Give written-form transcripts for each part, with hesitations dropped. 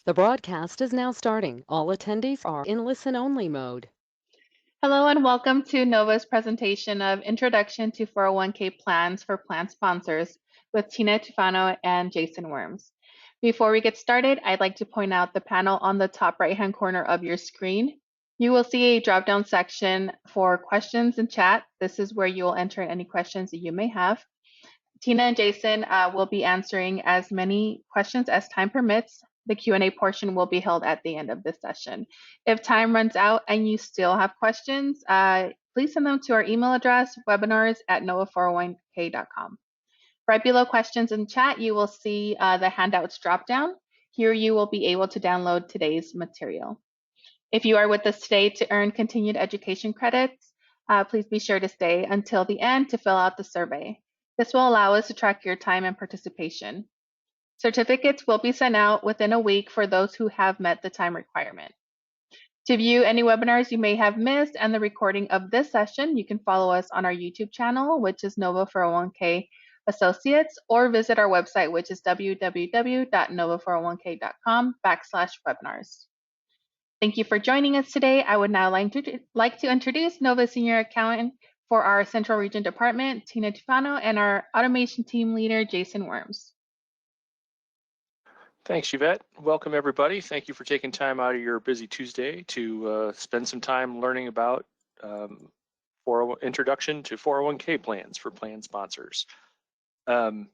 The broadcast is now starting. All attendees are in listen-only mode. Hello and welcome to NOVA's presentation of Introduction to 401k Plans for Plan Sponsors with Tina Tufano and Jason Worms. Before we get started, I'd like to point out the panel on the top right-hand corner of your screen. You will see a drop-down section for questions and chat. This is where you will enter in any questions that you may have. Tina and Jason will be answering as many questions as time permits. The Q&A portion will be held at the end of this session. If time runs out and you still have questions, please send them to our email address, webinars@nova401k.com. Right below questions in chat, you will see the handouts drop down. Here you will be able to download today's material. If you are with us today to earn continued education credits, please be sure to stay until the end to fill out the survey. This will allow us to track your time and participation. Certificates will be sent out within a week for those who have met the time requirement. To view any webinars you may have missed and the recording of this session, you can follow us on our YouTube channel, which is Nova 401k Associates, or visit our website, which is www.nova401k.com/webinars. Thank you for joining us today. I would now like to introduce Nova Senior Accountant for our Central Region Department, Tina Tufano, and our Automation Team Leader, Jason Worms. Thanks, Yvette. Welcome, everybody. Thank you for taking time out of your busy Tuesday to spend some time learning about introduction to 401k plans for plan sponsors. Starting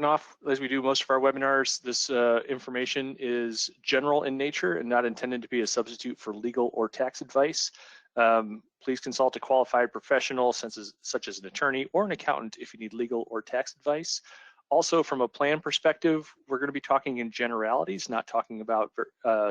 off, as we do most of our webinars, this information is general in nature and not intended to be a substitute for legal or tax advice. Please consult a qualified professional such as an attorney or an accountant if you need legal or tax advice. Also, from a plan perspective, we're going to be talking in generalities, not talking about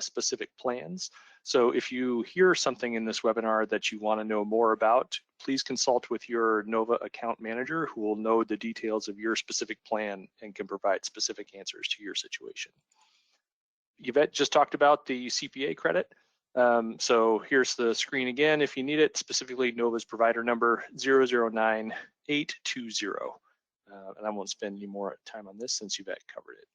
specific plans. So if you hear something in this webinar that you want to know more about, please consult with your NOVA account manager who will know the details of your specific plan and can provide specific answers to your situation. Yvette just talked about the CPA credit. So here's the screen again if you need it, specifically NOVA's provider number 009820. And I won't spend any more time on this since Yvette covered it.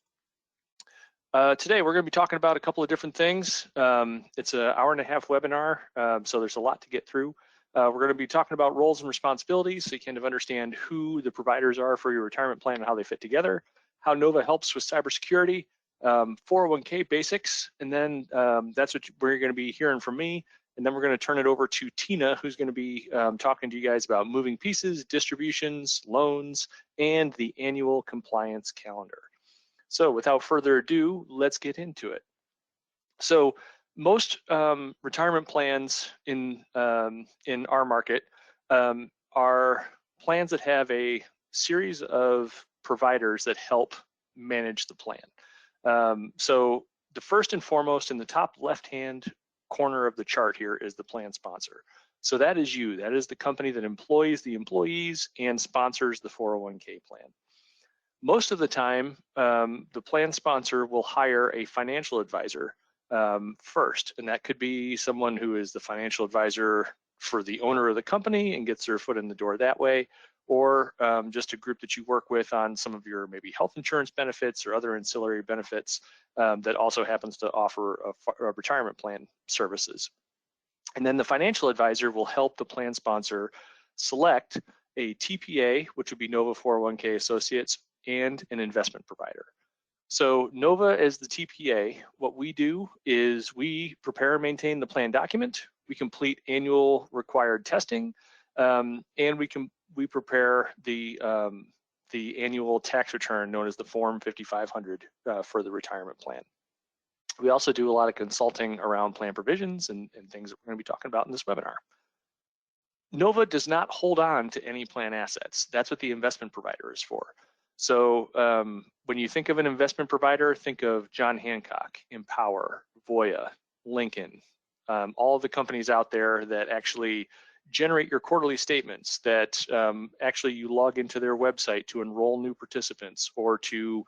Today, we're going to be talking about a couple of different things. It's an hour-and-a-half webinar, so there's a lot to get through. We're going to be talking about roles and responsibilities so you kind of understand who the providers are for your retirement plan and how they fit together, how NOVA helps with cybersecurity, 401k basics, and then that's what we're going to be hearing from me. And then we're going to turn it over to Tina, who's going to be talking to you guys about moving pieces, distributions, loans, and the annual compliance calendar. So without further ado, let's get into it. So most retirement plans in our market are plans that have a series of providers that help manage the plan. So the first and foremost in the top left-hand corner of the chart here is the plan sponsor. So that is you. That is the company that employs the employees and sponsors the 401k plan. Most of the time, the plan sponsor will hire a financial advisor first, and that could be someone who is the financial advisor for the owner of the company and gets their foot in the door that way, or just a group that you work with on some of your maybe health insurance benefits or other ancillary benefits that also happens to offer a retirement plan services. And then the financial advisor will help the plan sponsor select a TPA, which would be Nova 401k Associates, and an investment provider. So Nova is the TPA. What we do is we prepare and maintain the plan document, we complete annual required testing, and we prepare the annual tax return known as the Form 5500 for the retirement plan. We also do a lot of consulting around plan provisions and things that we're going to be talking about in this webinar. Nova does not hold on to any plan assets. That's what the investment provider is for. So when you think of an investment provider, think of John Hancock, Empower, Voya, Lincoln, all of the companies out there that actually generate your quarterly statements, that actually you log into their website to enroll new participants or to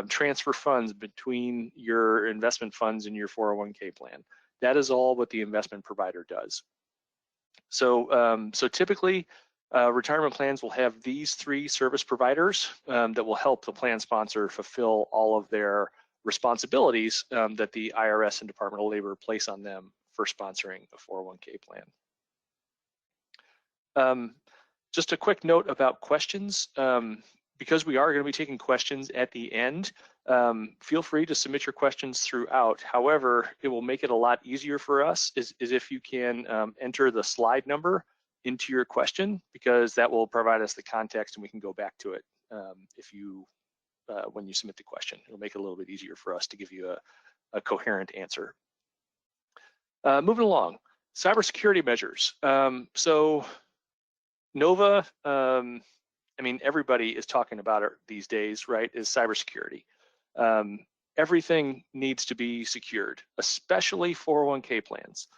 transfer funds between your investment funds and your 401k plan. That is all what the investment provider does. So, typically, retirement plans will have these three service providers that will help the plan sponsor fulfill all of their responsibilities that the IRS and Department of Labor place on them for sponsoring a 401k plan. Just a quick note about questions. Because we are going to be taking questions at the end, feel free to submit your questions throughout. However, it will make it a lot easier for us is if you can enter the slide number into your question, because that will provide us the context and we can go back to it when you submit the question. It'll make it a little bit easier for us to give you a coherent answer. Moving along, cybersecurity measures. So NOVA, I mean, everybody is talking about it these days, right, is cybersecurity. Everything needs to be secured, especially 401k plans.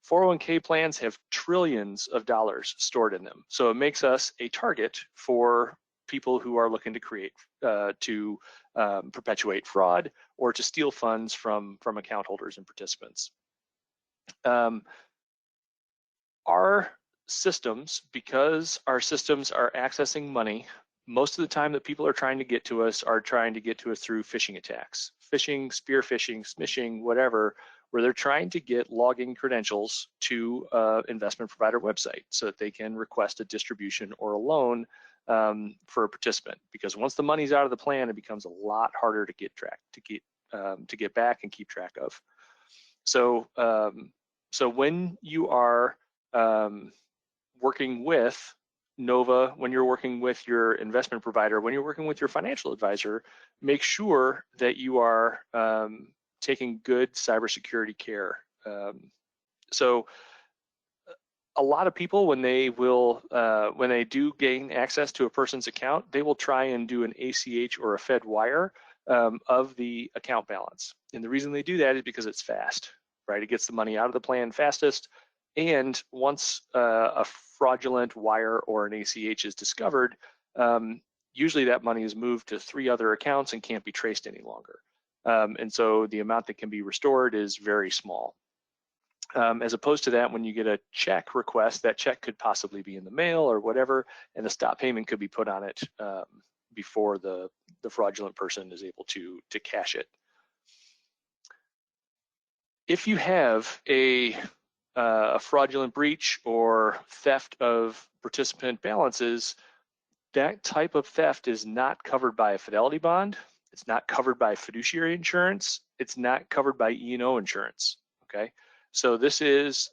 401k plans have trillions of dollars stored in them. So it makes us a target for people who are looking to create, perpetuate fraud or to steal funds from account holders and participants. Our systems, because our systems are accessing money, most of the time that people are trying to get to us are trying to get to us through phishing attacks, phishing, spear phishing, smishing, whatever, where they're trying to get login credentials to investment provider website so that they can request a distribution or a loan for a participant. Because once the money's out of the plan, it becomes a lot harder to get back and keep track of. So when you are working with NOVA, when you're working with your investment provider, when you're working with your financial advisor, make sure that you are taking good cybersecurity care. So a lot of people, when they do gain access to a person's account, they will try and do an ACH or a Fed wire of the account balance. And the reason they do that is because it's fast, right? It gets the money out of the plan fastest. And once a fraudulent wire or an ACH is discovered, usually that money is moved to 3 other accounts and can't be traced any longer. And so the amount that can be restored is very small. As opposed to that, when you get a check request, that check could possibly be in the mail or whatever, and the stop payment could be put on it before the fraudulent person is able to cash it. If you have a fraudulent breach or theft of participant balances, that type of theft is not covered by a fidelity bond. It's not covered by fiduciary insurance. It's not covered by E&O insurance, okay? So this is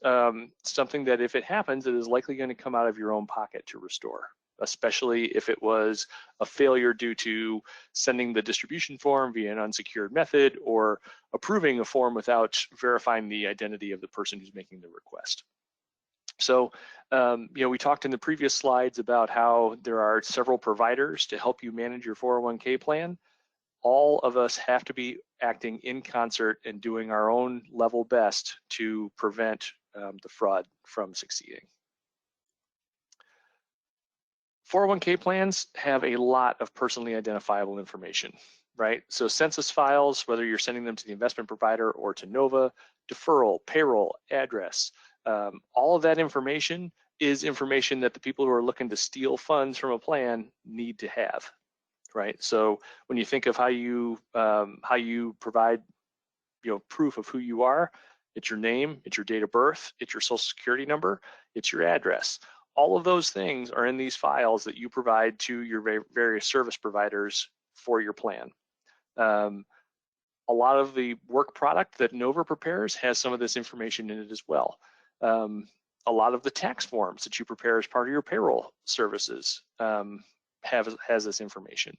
something that if it happens, it is likely going to come out of your own pocket to restore, especially if it was a failure due to sending the distribution form via an unsecured method or approving a form without verifying the identity of the person who's making the request. So, we talked in the previous slides about how there are several providers to help you manage your 401k plan. All of us have to be acting in concert and doing our own level best to prevent the fraud from succeeding. 401k plans have a lot of personally identifiable information, right? So census files, whether you're sending them to the investment provider or to NOVA, deferral, payroll, address, all of that information is information that the people who are looking to steal funds from a plan need to have, right? So when you think of how you provide, proof of who you are, it's your name, it's your date of birth, it's your social security number, it's your address. All of those things are in these files that you provide to your various service providers for your plan. A lot of the work product that NOVA prepares has some of this information in it as well. A lot of the tax forms that you prepare as part of your payroll services has this information.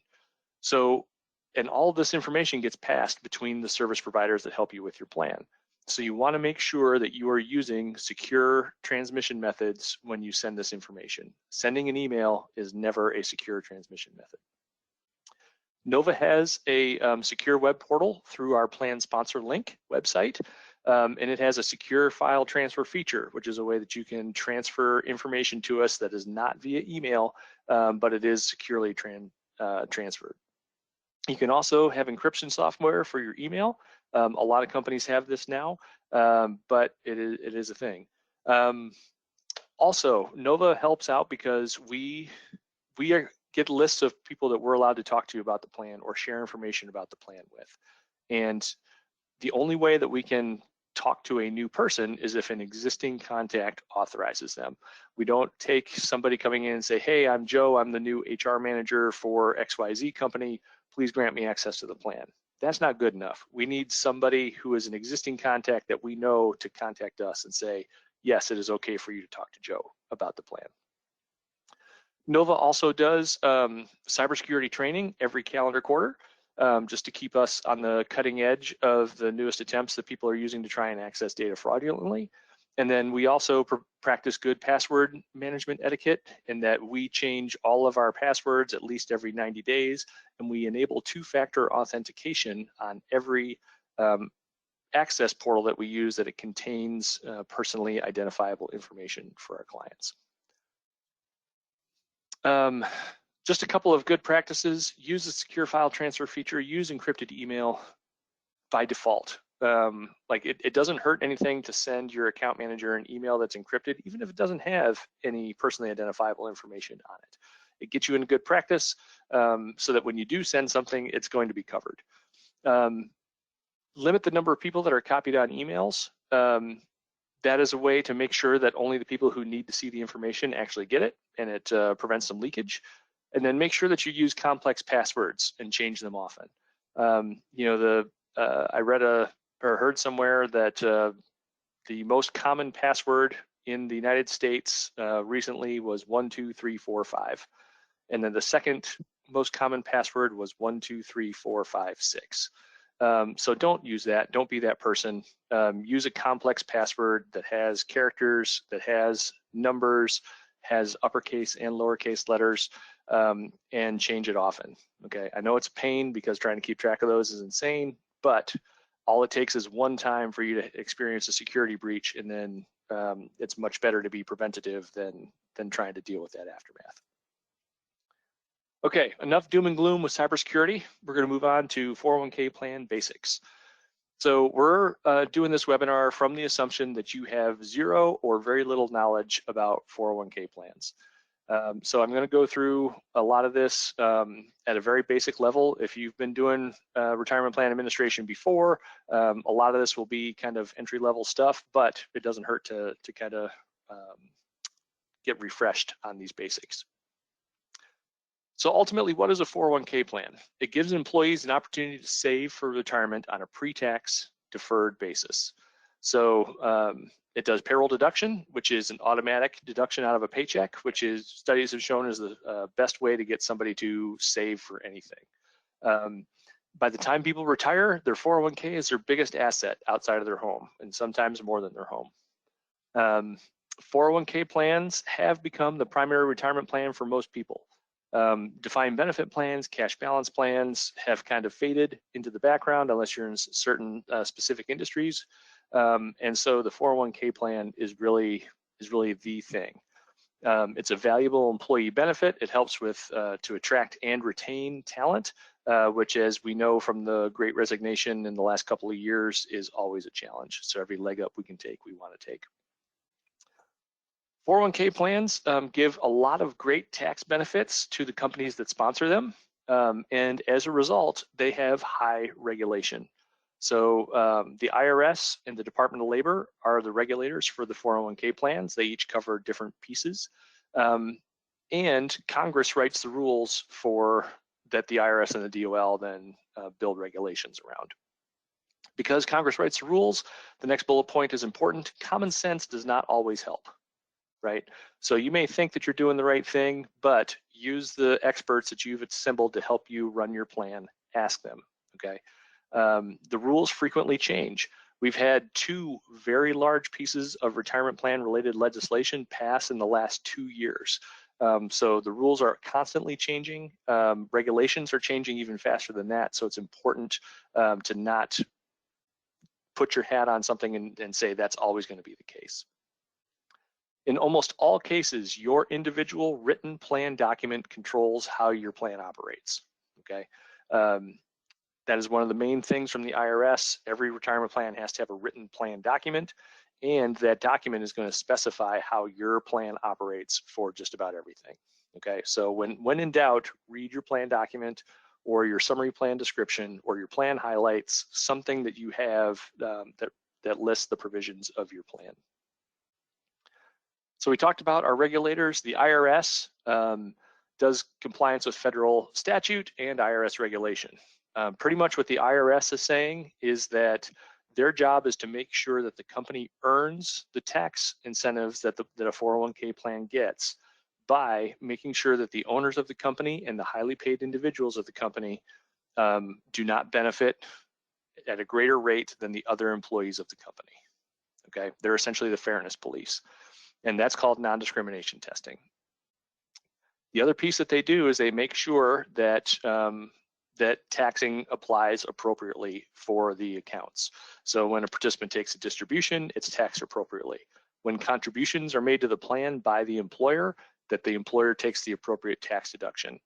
So, and all of this information gets passed between the service providers that help you with your plan. So you want to make sure that you are using secure transmission methods when you send this information. Sending an email is never a secure transmission method. NOVA has a secure web portal through our plan sponsor link website, and it has a secure file transfer feature, which is a way that you can transfer information to us that is not via email, but it is securely transferred. You can also have encryption software for your email. A lot of companies have this now, but it is a thing. Also, NOVA helps out because we get lists of people that we're allowed to talk to about the plan or share information about the plan with. And the only way that we can talk to a new person is if an existing contact authorizes them. We don't take somebody coming in and say, hey, I'm Joe, I'm the new HR manager for XYZ company, please grant me access to the plan. That's not good enough. We need somebody who is an existing contact that we know to contact us and say, yes, it is okay for you to talk to Joe about the plan. NOVA also does cybersecurity training every calendar quarter, just to keep us on the cutting edge of the newest attempts that people are using to try and access data fraudulently. And then we also practice good password management etiquette in that we change all of our passwords at least every 90 days, and we enable two-factor authentication on every access portal that we use that it contains personally identifiable information for our clients. Just a couple of good practices: use the secure file transfer feature, use encrypted email by default. Like it doesn't hurt anything to send your account manager an email that's encrypted, even if it doesn't have any personally identifiable information on it. It gets you in good practice so that when you do send something, it's going to be covered. Limit the number of people that are copied on emails. That is a way to make sure that only the people who need to see the information actually get it, and it prevents some leakage. And then make sure that you use complex passwords and change them often. I read or heard somewhere that the most common password in the United States recently was 12345, and then the second most common password was 123456. So don't use that. Don't be that person. Use a complex password that has characters, that has numbers, has uppercase and lowercase letters, and change it often. Okay, I know it's a pain because trying to keep track of those is insane, but all it takes is one time for you to experience a security breach, and then it's much better to be preventative than trying to deal with that aftermath. Okay, enough doom and gloom with cybersecurity. We're going to move on to 401k plan basics. So we're doing this webinar from the assumption that you have zero or very little knowledge about 401k plans. So I'm going to go through a lot of this at a very basic level. If you've been doing retirement plan administration before, a lot of this will be kind of entry-level stuff, but it doesn't hurt to kind of get refreshed on these basics. So ultimately, what is a 401k plan? It gives employees an opportunity to save for retirement on a pre-tax deferred basis. So it does payroll deduction, which is an automatic deduction out of a paycheck, which is studies have shown is the best way to get somebody to save for anything. By the time people retire, their 401k is their biggest asset outside of their home, and sometimes more than their home. 401k plans have become the primary retirement plan for most people. Defined benefit plans, cash balance plans have kind of faded into the background unless you're in certain specific industries. And so the 401k plan is really the thing. It's a valuable employee benefit. It helps with to attract and retain talent, which, as we know from the Great Resignation in the last couple of years, is always a challenge. So every leg up we can take, we want to take. 401k plans give a lot of great tax benefits to the companies that sponsor them, and as a result, they have high regulation. So the IRS and the Department of Labor are the regulators for the 401k plans. They each cover different pieces, and Congress writes the rules for that the IRS and the DOL then build regulations around. Because Congress writes the rules, the next bullet point is important. Common sense does not always help. Right? So you may think that you're doing the right thing, but use the experts that you've assembled to help you run your plan. Ask them, okay? The rules frequently change. We've had two very large pieces of retirement plan related legislation pass in the last 2 years. So the rules are constantly changing. Regulations are changing even faster than that. So it's important to not put your hat on something and say that's always going to be the case. In almost all cases, your individual written plan document controls how your plan operates, okay? That is one of the main things from the IRS. Every retirement plan has to have a written plan document, and that document is going to specify how your plan operates for just about everything, okay? So when in doubt, read your plan document, or your summary plan description, or your plan highlights, something that you have that lists the provisions of your plan. So we talked about our regulators. The IRS does compliance with federal statute and IRS regulation. Pretty much what the IRS is saying is that their job is to make sure that the company earns the tax incentives that a 401k plan gets by making sure that the owners of the company and the highly paid individuals of the company do not benefit at a greater rate than the other employees of the company. Okay, they're essentially the fairness police, and that's called non-discrimination testing. The other piece that they do is they make sure that that taxing applies appropriately for the accounts. So when a participant takes a distribution, it's taxed appropriately. When contributions are made to the plan by the employer, that the employer takes the appropriate tax deduction.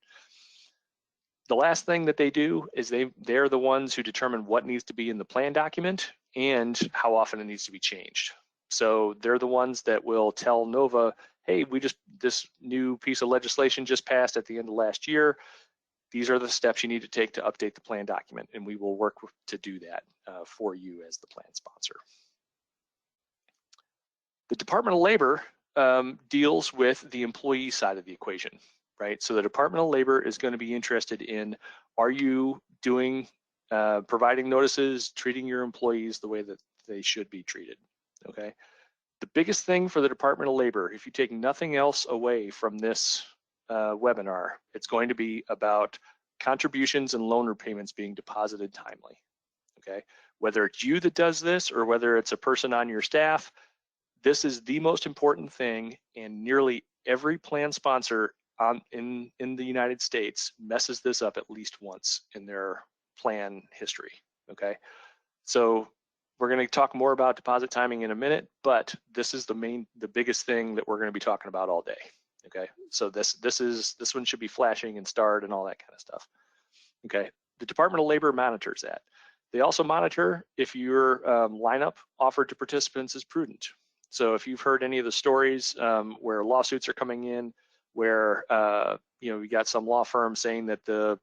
The last thing that they do is they're the ones who determine what needs to be in the plan document and how often it needs to be changed. So they're the ones that will tell NOVA, hey, this new piece of legislation just passed at the end of last year. These are the steps you need to take to update the plan document, and we will work to do that for you as the plan sponsor. The Department of Labor deals with the employee side of the equation, right? So the Department of Labor is going to be interested in, are you doing, providing notices, treating your employees the way that they should be treated, okay? The biggest thing for the Department of Labor, if you take nothing else away from this webinar, it's going to be about contributions and loan repayments being deposited timely, okay? Whether it's you that does this or whether it's a person on your staff, this is the most important thing, and nearly every plan sponsor in the United States messes this up at least once in their plan history, okay? So we're going to talk more about deposit timing in a minute, but this is the biggest thing that we're going to be talking about all day. Okay, so this one should be flashing and starred and all that kind of stuff. Okay, the Department of Labor monitors that. They also monitor if your lineup offered to participants is prudent. So if you've heard any of the stories where lawsuits are coming in, where we got some law firm saying that the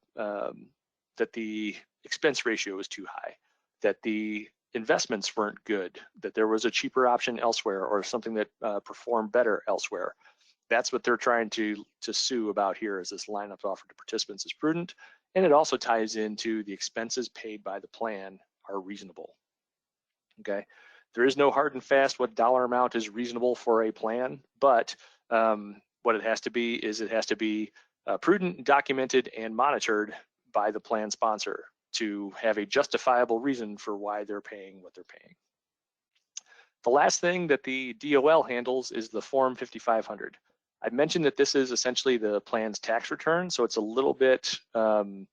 expense ratio is too high, that the investments weren't good, that there was a cheaper option elsewhere or something that performed better elsewhere. That's what they're trying to sue about here, is this lineup offered to participants is prudent, and it also ties into the expenses paid by the plan are reasonable. Okay, there is no hard and fast what dollar amount is reasonable for a plan, but what it has to be is it has to be prudent, documented, and monitored by the plan sponsor to have a justifiable reason for why they're paying what they're paying. The last thing that the DOL handles is the Form 5500. I mentioned that this is essentially the plan's tax return, so it's a little bit out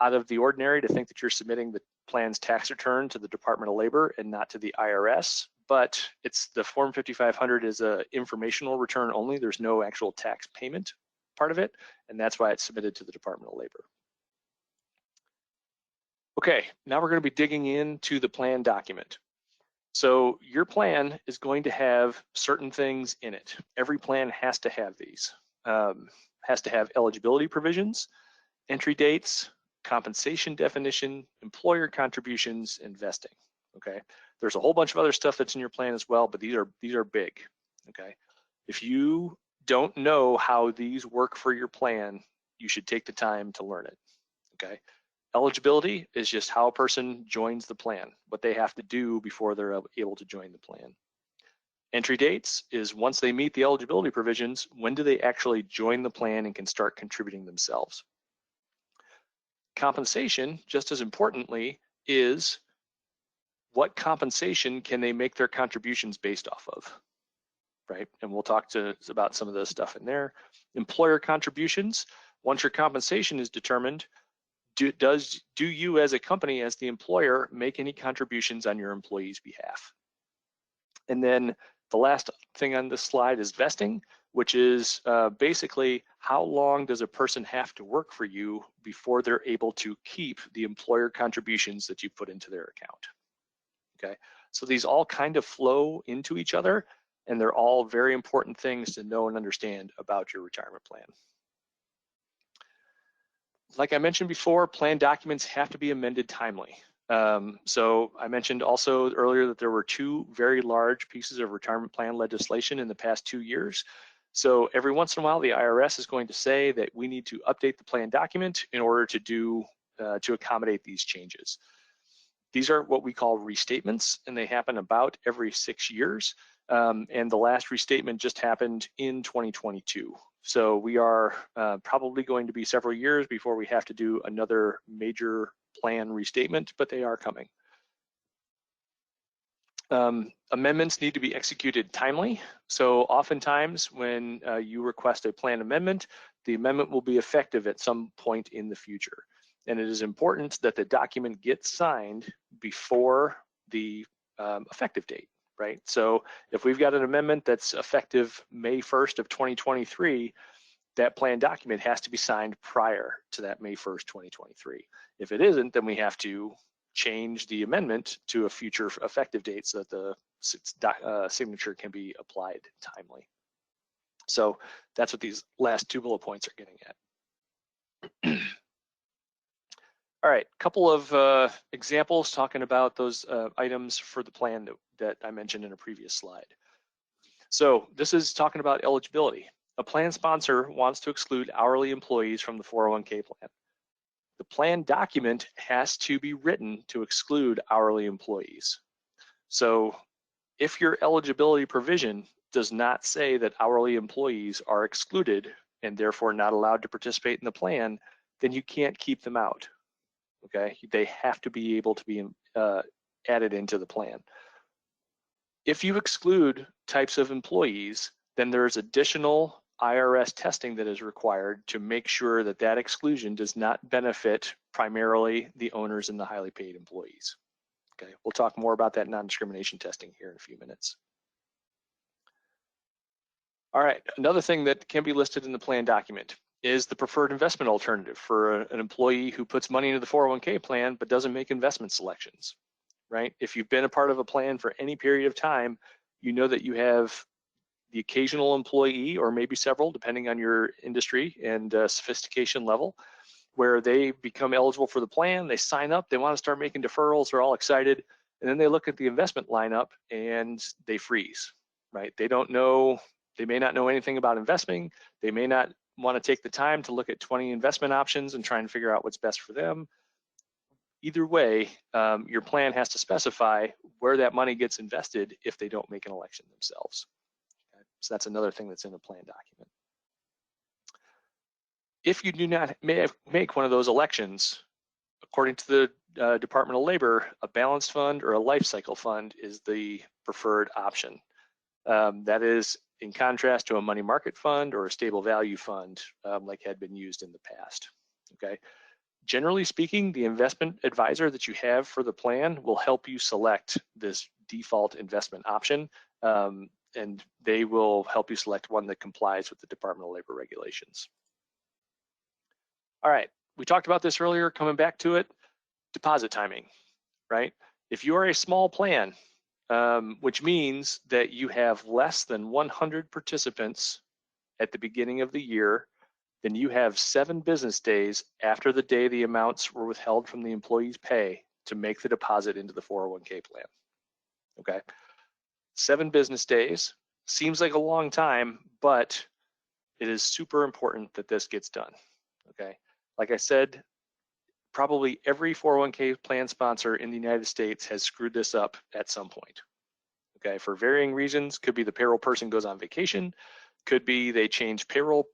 of the ordinary to think that you're submitting the plan's tax return to the Department of Labor and not to the IRS, but it's the Form 5500 is a informational return only. There's no actual tax payment part of it, and that's why it's submitted to the Department of Labor. Okay, now we're going to be digging into the plan document. So your plan is going to have certain things in it. Every plan has to have these. Has to have eligibility provisions, entry dates, compensation definition, employer contributions, and vesting. Okay, there's a whole bunch of other stuff that's in your plan as well, but these are big. Okay, if you don't know how these work for your plan, you should take the time to learn it. Okay. Eligibility is just how a person joins the plan, what they have to do before they're able to join the plan. Entry dates is once they meet the eligibility provisions, when do they actually join the plan and can start contributing themselves. Compensation, just as importantly, is what compensation can they make their contributions based off of, right? And we'll talk about some of this stuff in there. Employer contributions, once your compensation is determined, do you as a company, as the employer, make any contributions on your employees' behalf? And then the last thing on this slide is vesting, which is basically how long does a person have to work for you before they're able to keep the employer contributions that you put into their account. Okay, so these all kind of flow into each other, and they're all very important things to know and understand about your retirement plan. Like I mentioned before, plan documents have to be amended timely. So I mentioned also earlier that there were 2 very large pieces of retirement plan legislation in the past 2 years. So every once in a while, the IRS is going to say that we need to update the plan document in order to accommodate these changes. These are what we call restatements, and they happen about every 6 years. And the last restatement just happened in 2022. So we are probably going to be several years before we have to do another major plan restatement, but they are coming. Amendments need to be executed timely. So oftentimes when you request a plan amendment, the amendment will be effective at some point in the future. And it is important that the document gets signed before the effective date, right? So if we've got an amendment that's effective May 1st of 2023, that plan document has to be signed prior to that May 1st, 2023. If it isn't, then we have to change the amendment to a future effective date so that the signature can be applied timely. So that's what these last 2 bullet points are getting at. All right, a couple of examples talking about those items for the plan that I mentioned in a previous slide. So this is talking about eligibility. A plan sponsor wants to exclude hourly employees from the 401k plan. The plan document has to be written to exclude hourly employees. So if your eligibility provision does not say that hourly employees are excluded and therefore not allowed to participate in the plan, then you can't keep them out. Okay, they have to be able to be added into the plan. If you exclude types of employees, then there's additional IRS testing that is required to make sure that that exclusion does not benefit primarily the owners and the highly paid employees. Okay, we'll talk more about that non-discrimination testing here in a few minutes. All right, another thing that can be listed in the plan document is the preferred investment alternative for an employee who puts money into the 401k plan but doesn't make investment selections, right? If you've been a part of a plan for any period of time, you know that you have the occasional employee, or maybe several, depending on your industry and sophistication level, where they become eligible for the plan, they sign up, they want to start making deferrals, they're all excited, and then they look at the investment lineup and they freeze, right? They don't know, they may not know anything about investing, they may not want to take the time to look at 20 investment options and try and figure out what's best for them. Either way, your plan has to specify where that money gets invested if they don't make an election themselves. Okay? So that's another thing that's in the plan document. If you do not make one of those elections, according to the Department of Labor, a balanced fund or a life cycle fund is the preferred option. That is in contrast to a money market fund or a stable value fund like had been used in the past. Okay. Generally speaking, the investment advisor that you have for the plan will help you select this default investment option, and they will help you select one that complies with the Department of Labor regulations. All right, we talked about this earlier, coming back to it, deposit timing, right? If you are a small plan, which means that you have less than 100 participants at the beginning of the year, then you have 7 business days after the day the amounts were withheld from the employee's pay to make the deposit into the 401k plan. Okay, 7 business days seems like a long time, but it is super important that this gets done. Okay, like I said, probably every 401k plan sponsor in the United States has screwed this up at some point. Okay, for varying reasons. Could be the payroll person goes on vacation, could be they change payroll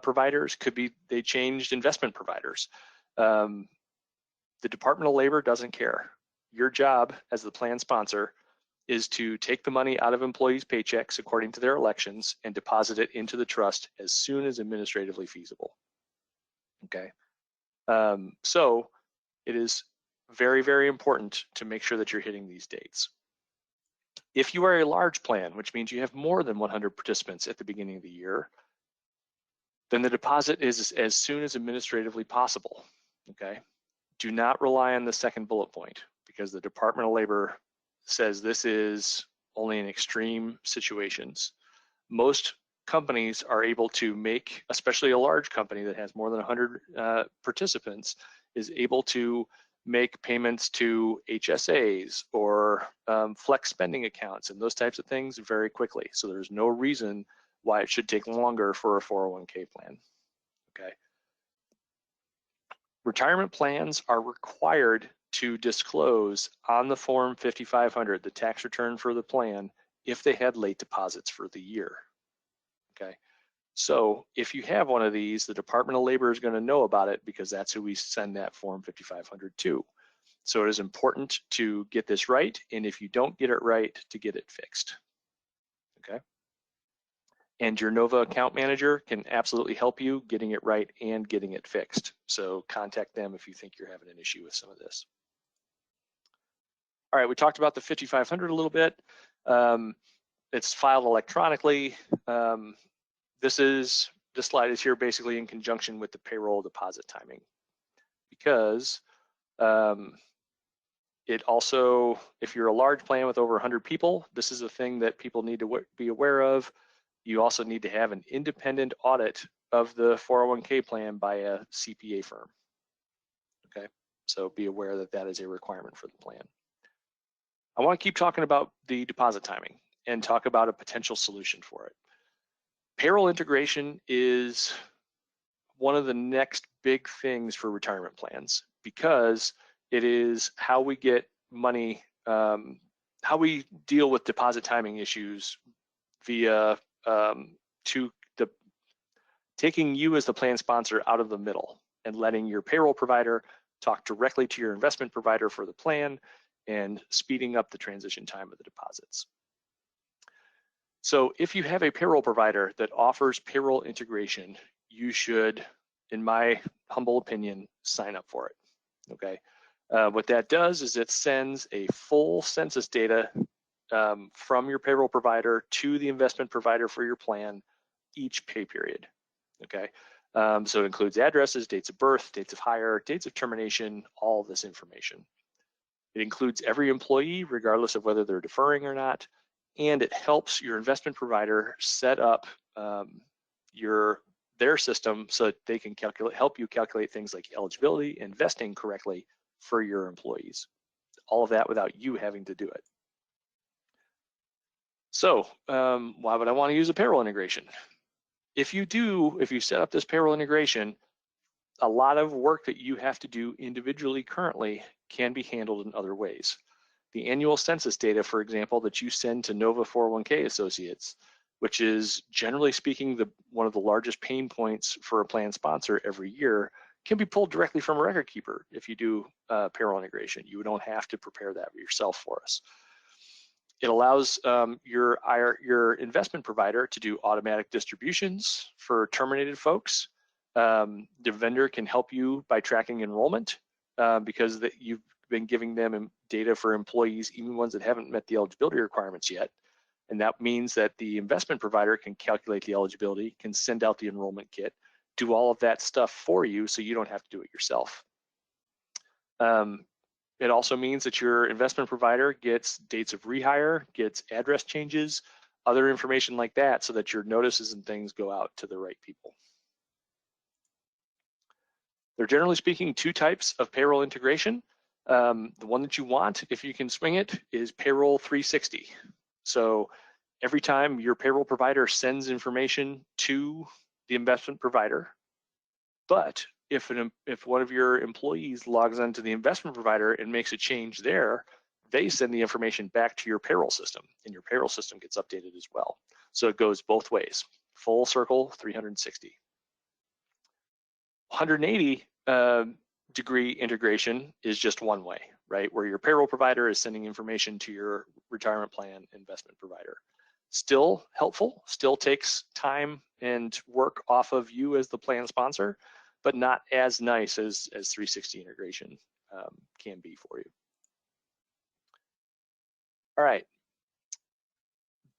providers, could be they changed investment providers. The Department of Labor doesn't care. Your job as the plan sponsor is to take the money out of employees' paychecks according to their elections and deposit it into the trust as soon as administratively feasible. Okay, so it is very, very important to make sure that you're hitting these dates. If you are a large plan, which means you have more than 100 participants at the beginning of the year, then the deposit is as soon as administratively possible, okay? Do not rely on the second bullet point because the Department of Labor says this is only in extreme situations. Most companies are able to make, especially a large company that has more than 100 participants, is able to make payments to HSAs or flex spending accounts and those types of things very quickly. So there's no reason why it should take longer for a 401k plan. Okay. Retirement plans are required to disclose on the Form 5500, the tax return for the plan, if they had late deposits for the year. Okay. So if you have one of these, the Department of Labor is going to know about it because that's who we send that Form 5500 to. So it is important to get this right, and if you don't get it right, to get it fixed. Okay. And your Nova account manager can absolutely help you getting it right and getting it fixed. So contact them if you think you're having an issue with some of this. All right, we talked about the 5500 a little bit. It's filed electronically. This slide is here basically in conjunction with the payroll deposit timing, because it also, if you're a large plan with over 100 people, this is a thing that people need to be aware of. You also need to have an independent audit of the 401k plan by a CPA firm. Okay, so be aware that that is a requirement for the plan. I want to keep talking about the deposit timing and talk about a potential solution for it. Payroll integration is one of the next big things for retirement plans, because it is how we get money, how we deal with deposit timing issues via taking you as the plan sponsor out of the middle and letting your payroll provider talk directly to your investment provider for the plan and speeding up the transition time of the deposits. So if you have a payroll provider that offers payroll integration, you should, in my humble opinion, sign up for it. Okay. What that does is it sends a full census data from your payroll provider to the investment provider for your plan each pay period. Okay. So it includes addresses, dates of birth, dates of hire, dates of termination, all of this information. It includes every employee, regardless of whether they're deferring or not, and it helps your investment provider set up their system so that they can help you calculate things like eligibility and vesting correctly for your employees. All of that without you having to do it. So why would I want to use a payroll integration? If you set up this payroll integration, a lot of work that you have to do individually currently can be handled in other ways. The annual census data, for example, that you send to Nova 401k associates, which is generally speaking one of the largest pain points for a plan sponsor every year, can be pulled directly from a record keeper if you do payroll integration. You don't have to prepare that yourself for us. It allows your investment provider to do automatic distributions for terminated folks. The vendor can help you by tracking enrollment because you've been giving them data for employees, even ones that haven't met the eligibility requirements yet. And that means that the investment provider can calculate the eligibility, can send out the enrollment kit, do all of that stuff for you so you don't have to do it yourself. It also means that your investment provider gets dates of rehire, gets address changes, other information like that, so that your notices and things go out to the right people. There are generally speaking two types of payroll integration. The one that you want, if you can swing it, is payroll 360. So every time your payroll provider sends information to the investment provider, but if one of your employees logs onto the investment provider and makes a change there, they send the information back to your payroll system, and your payroll system gets updated as well. So it goes both ways, full circle, 360. 180 degree integration is just one way, right? Where your payroll provider is sending information to your retirement plan investment provider. Still helpful, still takes time and work off of you as the plan sponsor, but not as nice as 360 integration can be for you. All right.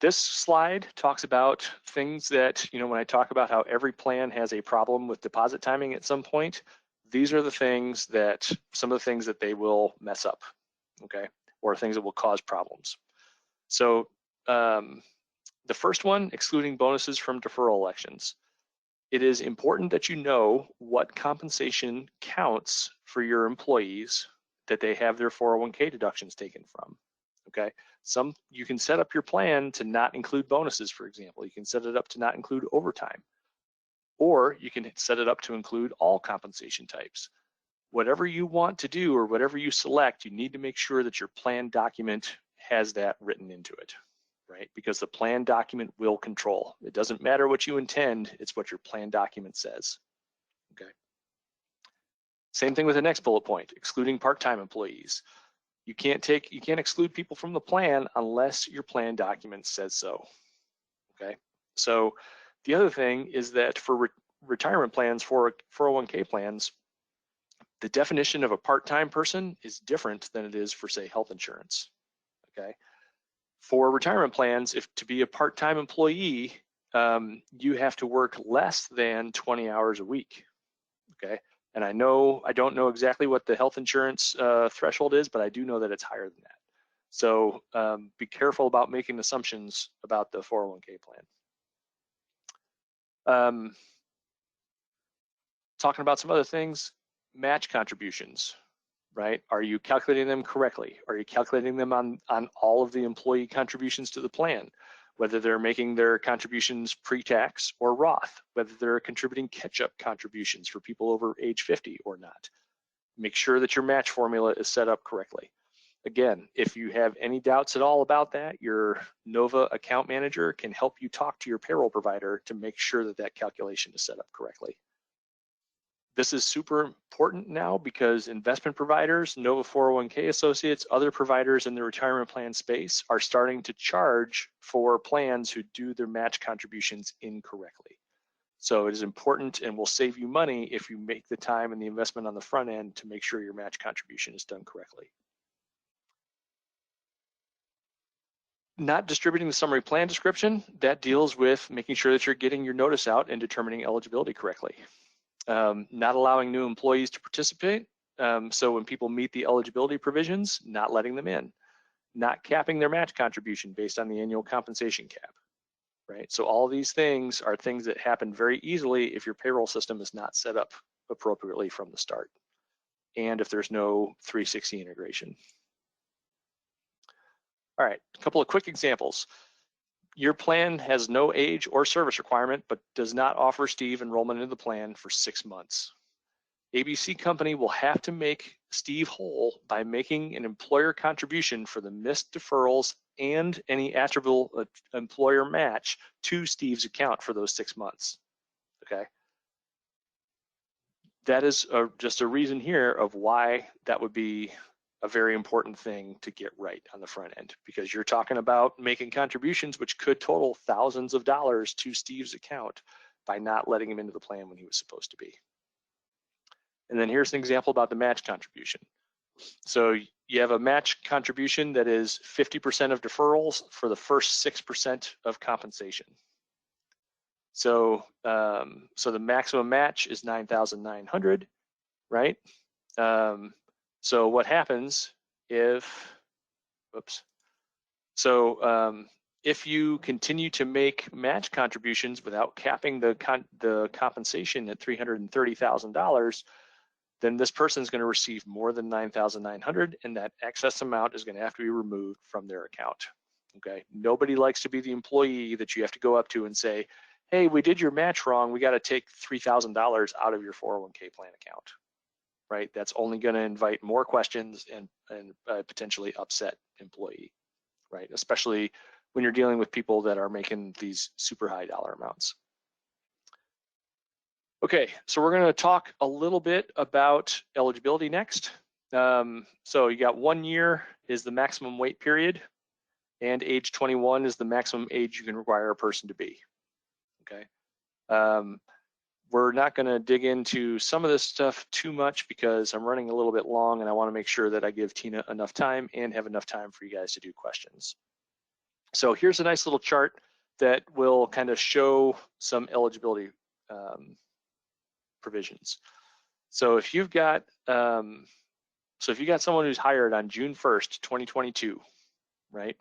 This slide talks about things that, when I talk about how every plan has a problem with deposit timing at some point, these are some of the things that they will mess up, okay? Or things that will cause problems. So The first one, excluding bonuses from deferral elections. It is important that you know what compensation counts for your employees that they have their 401k deductions taken from, okay? You can set up your plan to not include bonuses, for example. You can set it up to not include overtime, or you can set it up to include all compensation types. Whatever you want to do or whatever you select, you need to make sure that your plan document has that written into it, right? Because the plan document will control. It doesn't matter what you intend, it's what your plan document says, okay? Same thing with the next bullet point, excluding part-time employees. You can't exclude people from the plan unless your plan document says so, okay? So the other thing is that for retirement plans, for 401k plans, the definition of a part-time person is different than it is for, say, health insurance, okay? For retirement plans, if to be a part-time employee, you have to work less than 20 hours a week, okay? And I don't know exactly what the health insurance threshold is, but I do know that it's higher than that. So be careful about making assumptions about the 401k plan. Talking about some other things, match contributions, right? Are you calculating them correctly? Are you calculating them on all of the employee contributions to the plan? Whether they're making their contributions pre-tax or Roth, whether they're contributing catch-up contributions for people over age 50 or not. Make sure that your match formula is set up correctly. Again, if you have any doubts at all about that, your Nova account manager can help you talk to your payroll provider to make sure that that calculation is set up correctly. This is super important now because investment providers, Nova 401k associates, other providers in the retirement plan space are starting to charge for plans who do their match contributions incorrectly. So it is important and will save you money if you make the time and the investment on the front end to make sure your match contribution is done correctly. Not distributing the summary plan description, that deals with making sure that you're getting your notice out and determining eligibility correctly. Not allowing new employees to participate. So when people meet the eligibility provisions, not letting them in. Not capping their match contribution based on the annual compensation cap, right? So all these things are things that happen very easily if your payroll system is not set up appropriately from the start, and if there's no 360 integration. All right, a couple of quick examples. Your plan has no age or service requirement, but does not offer Steve enrollment into the plan for 6 months. ABC Company will have to make Steve whole by making an employer contribution for the missed deferrals and any attributable employer match to Steve's account for those 6 months, okay? That is just a reason here of why that would be a very important thing to get right on the front end, because you're talking about making contributions which could total thousands of dollars to Steve's account by not letting him into the plan when he was supposed to be. And then here's an example about the match contribution. So you have a match contribution that is 50% of deferrals for the first 6% of compensation. So so the maximum match is 9,900, right? So what happens if, if you continue to make match contributions without capping the compensation at $330,000, then this person is going to receive more than 9,900, and that excess amount is going to have to be removed from their account. Okay, nobody likes to be the employee that you have to go up to and say, hey, we did your match wrong, we got to take $3,000 out of your 401k plan account. Right? That's only going to invite more questions and potentially upset employee, right? Especially when you're dealing with people that are making these super high dollar amounts. Okay, so we're going to talk a little bit about eligibility next. So you got 1 year is the maximum wait period, and age 21 is the maximum age you can require a person to be. Okay. We're not going to dig into some of this stuff too much because I'm running a little bit long and I want to make sure that I give Tina enough time and have enough time for you guys to do questions. So here's a nice little chart that will kind of show some eligibility provisions. So if you've got someone who's hired on June 1st, 2022, right,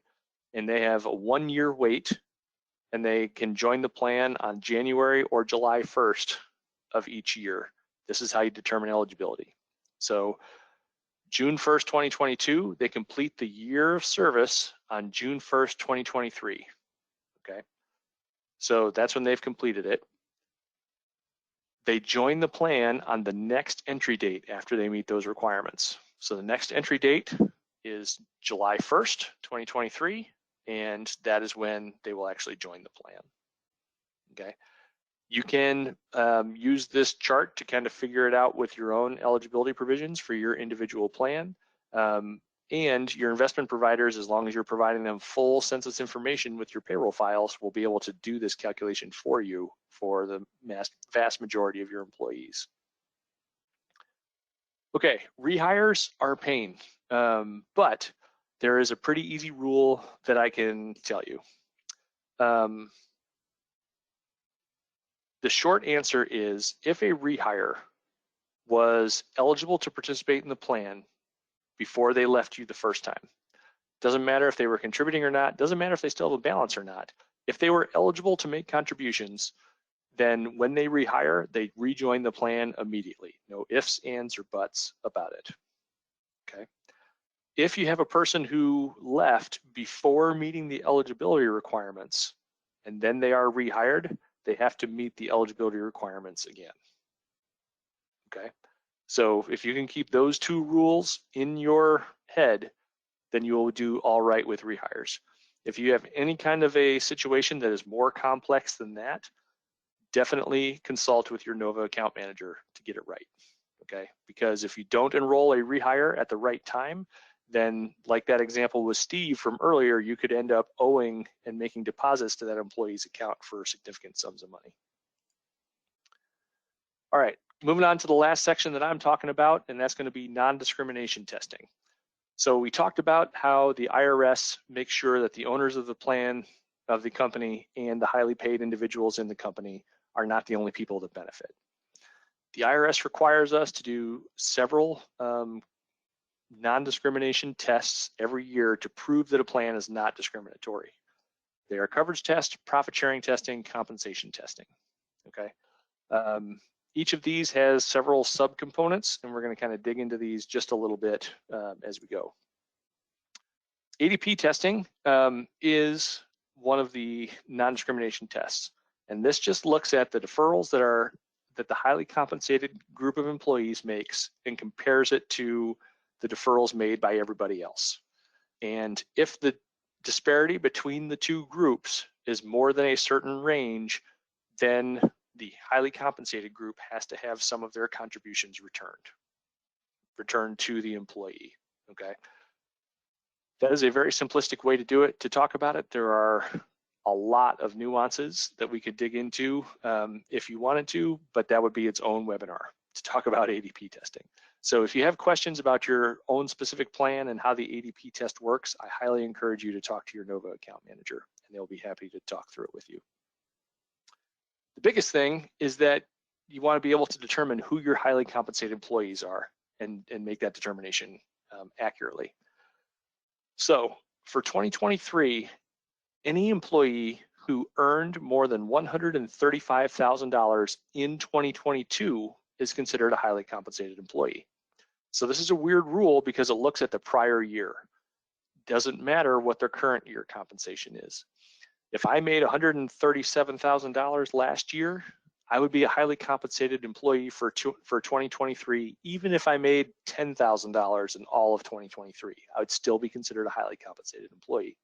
and they have a 1 year wait and they can join the plan on January or July 1st of each year. This is how you determine eligibility. So June 1st, 2022, they complete the year of service on June 1st, 2023, okay? So that's when they've completed it. They join the plan on the next entry date after they meet those requirements. So the next entry date is July 1st, 2023, and that is when they will actually join the plan, okay? You can use this chart to kind of figure it out with your own eligibility provisions for your individual plan. And your investment providers, as long as you're providing them full census information with your payroll files, will be able to do this calculation for you for the vast majority of your employees. Okay, rehires are a pain, but there is a pretty easy rule that I can tell you. The short answer is, if a rehire was eligible to participate in the plan before they left you the first time, doesn't matter if they were contributing or not, doesn't matter if they still have a balance or not, if they were eligible to make contributions, then when they rehire, they rejoin the plan immediately. No ifs, ands, or buts about it, okay? If you have a person who left before meeting the eligibility requirements and then they are rehired, they have to meet the eligibility requirements again, okay? So if you can keep those two rules in your head, then you will do all right with rehires. If you have any kind of a situation that is more complex than that, definitely consult with your NOVA account manager to get it right, okay? Because if you don't enroll a rehire at the right time, then like that example with Steve from earlier, you could end up owing and making deposits to that employee's account for significant sums of money. All right, moving on to the last section that I'm talking about, and that's going to be non-discrimination testing. So we talked about how the IRS makes sure that the owners of the plan of the company and the highly paid individuals in the company are not the only people that benefit. The IRS requires us to do several non-discrimination tests every year to prove that a plan is not discriminatory. They are coverage test, profit sharing testing, compensation testing, okay? Each of these has several subcomponents, and we're going to kind of dig into these just a little bit as we go. ADP testing is one of the non-discrimination tests, and this just looks at the deferrals that the highly compensated group of employees makes and compares it to the deferrals made by everybody else. And if the disparity between the two groups is more than a certain range, then the highly compensated group has to have some of their contributions returned to the employee, okay? That is a very simplistic way to do it. To talk about it, there are a lot of nuances that we could dig into if you wanted to, but that would be its own webinar to talk about ADP testing. So if you have questions about your own specific plan and how the ADP test works, I highly encourage you to talk to your NOVA account manager, and they'll be happy to talk through it with you. The biggest thing is that you want to be able to determine who your highly compensated employees are and make that determination accurately. So for 2023, any employee who earned more than $135,000 in 2022 is considered a highly compensated employee. So this is a weird rule because it looks at the prior year. Doesn't matter what their current year compensation is. If I made $137,000 last year, I would be a highly compensated employee for 2023, even if I made $10,000 in all of 2023. I would still be considered a highly compensated employee.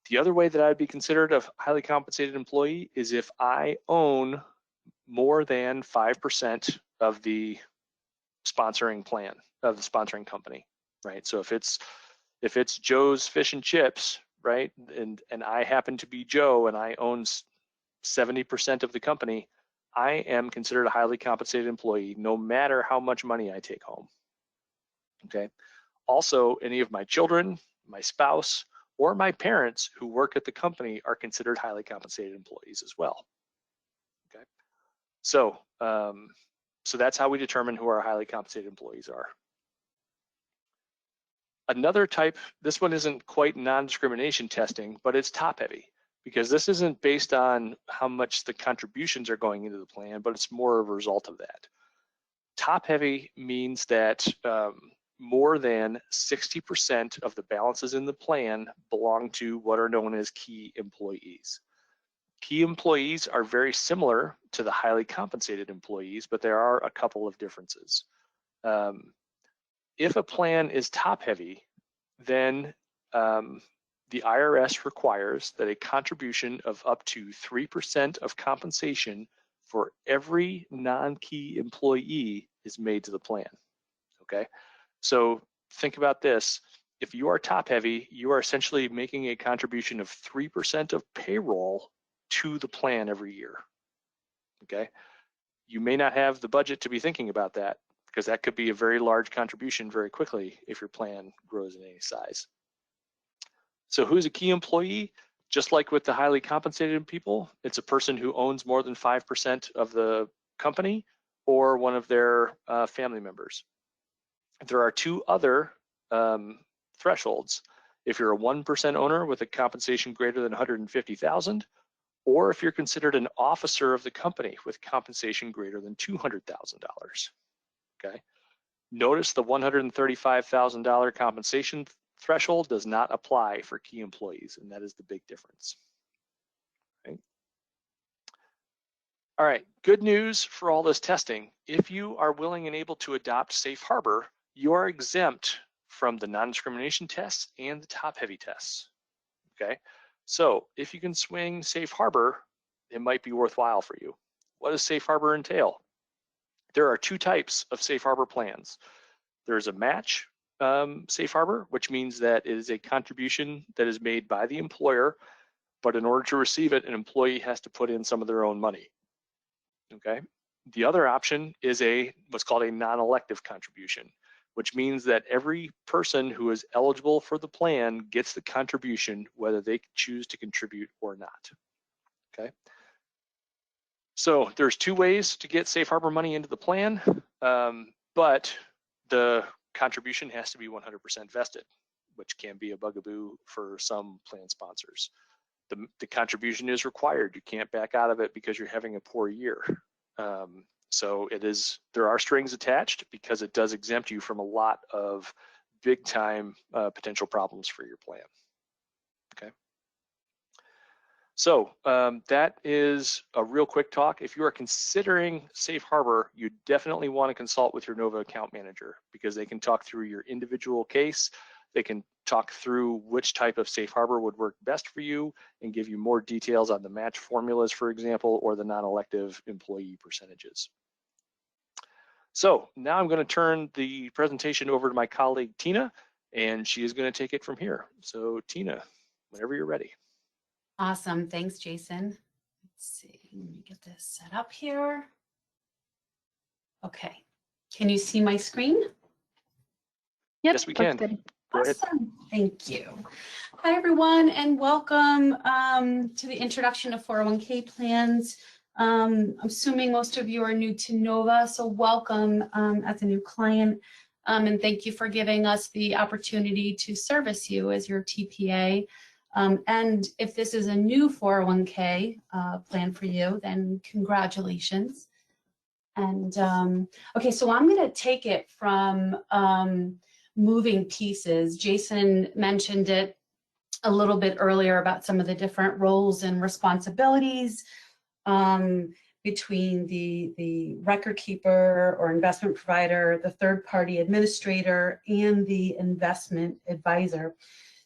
The other way that I'd be considered a highly compensated employee is if I own more than 5% of the sponsoring plan of the sponsoring company, right? So if it's Joe's Fish and Chips, right, and I happen to be Joe and I own 70% of the company, I am considered a highly compensated employee no matter how much money I take home, okay? Also, any of my children, my spouse, or my parents who work at the company are considered highly compensated employees as well, okay? So, so that's how we determine who our highly compensated employees are. Another type, this one isn't quite non-discrimination testing, but it's top heavy. because this isn't based on how much the contributions are going into the plan, but it's more of a result of that. Top heavy means that more than 60% of the balances in the plan belong to what are known as key employees. Key employees are very similar to the highly compensated employees, but there are a couple of differences. If a plan is top heavy, then the IRS requires that a contribution of up to 3% of compensation for every non-key employee is made to the plan, okay? So think about this. If you are top heavy, you are essentially making a contribution of 3% of payroll to the plan every year, okay? You may not have the budget to be thinking about that, because that could be a very large contribution very quickly if your plan grows in any size. So who's a key employee? Just like with the highly compensated people, it's a person who owns more than 5% of the company or one of their family members. There are two other thresholds. If you're a 1% owner with a compensation greater than $150,000, or if you're considered an officer of the company with compensation greater than $200,000, okay? Notice the $135,000 compensation threshold does not apply for key employees, and that is the big difference. Okay. All right, good news for all this testing. If you are willing and able to adopt Safe Harbor, you are exempt from the non-discrimination tests and the top-heavy tests, okay? So if you can swing Safe Harbor, it might be worthwhile for you. What does Safe Harbor entail? There are two types of Safe Harbor plans. There's a match Safe Harbor, which means that it is a contribution that is made by the employer, but in order to receive it, an employee has to put in some of their own money, okay? The other option is what's called a non-elective contribution, which means that every person who is eligible for the plan gets the contribution whether they choose to contribute or not, okay? So there's two ways to get Safe Harbor money into the plan, but the contribution has to be 100% vested, which can be a bugaboo for some plan sponsors. The contribution is required. You can't back out of it because you're having a poor year. So there are strings attached because it does exempt you from a lot of big time potential problems for your plan, okay? So that is a real quick talk. If you are considering Safe Harbor, you definitely want to consult with your Nova account manager because they can talk through your individual case. They can talk through which type of Safe Harbor would work best for you and give you more details on the match formulas, for example, or the non-elective employee percentages. So now I'm going to turn the presentation over to my colleague, Tina, and she is going to take it from here. So Tina, whenever you're ready. Awesome. Thanks, Jason. Let's see. Let me get this set up here. Okay. Can you see my screen? Yep, Yes, we can. good. Go ahead. Awesome. Thank you. Hi, everyone, and welcome to the introduction to 401k plans. I'm assuming most of you are new to Nova, so welcome as a new client. And thank you for giving us the opportunity to service you as your TPA. And if this is a new 401k plan for you, then congratulations. And okay, so I'm going to take it from moving pieces. Jason mentioned it a little bit earlier about some of the different roles and responsibilities between the record keeper or investment provider, the third-party administrator, and the investment advisor.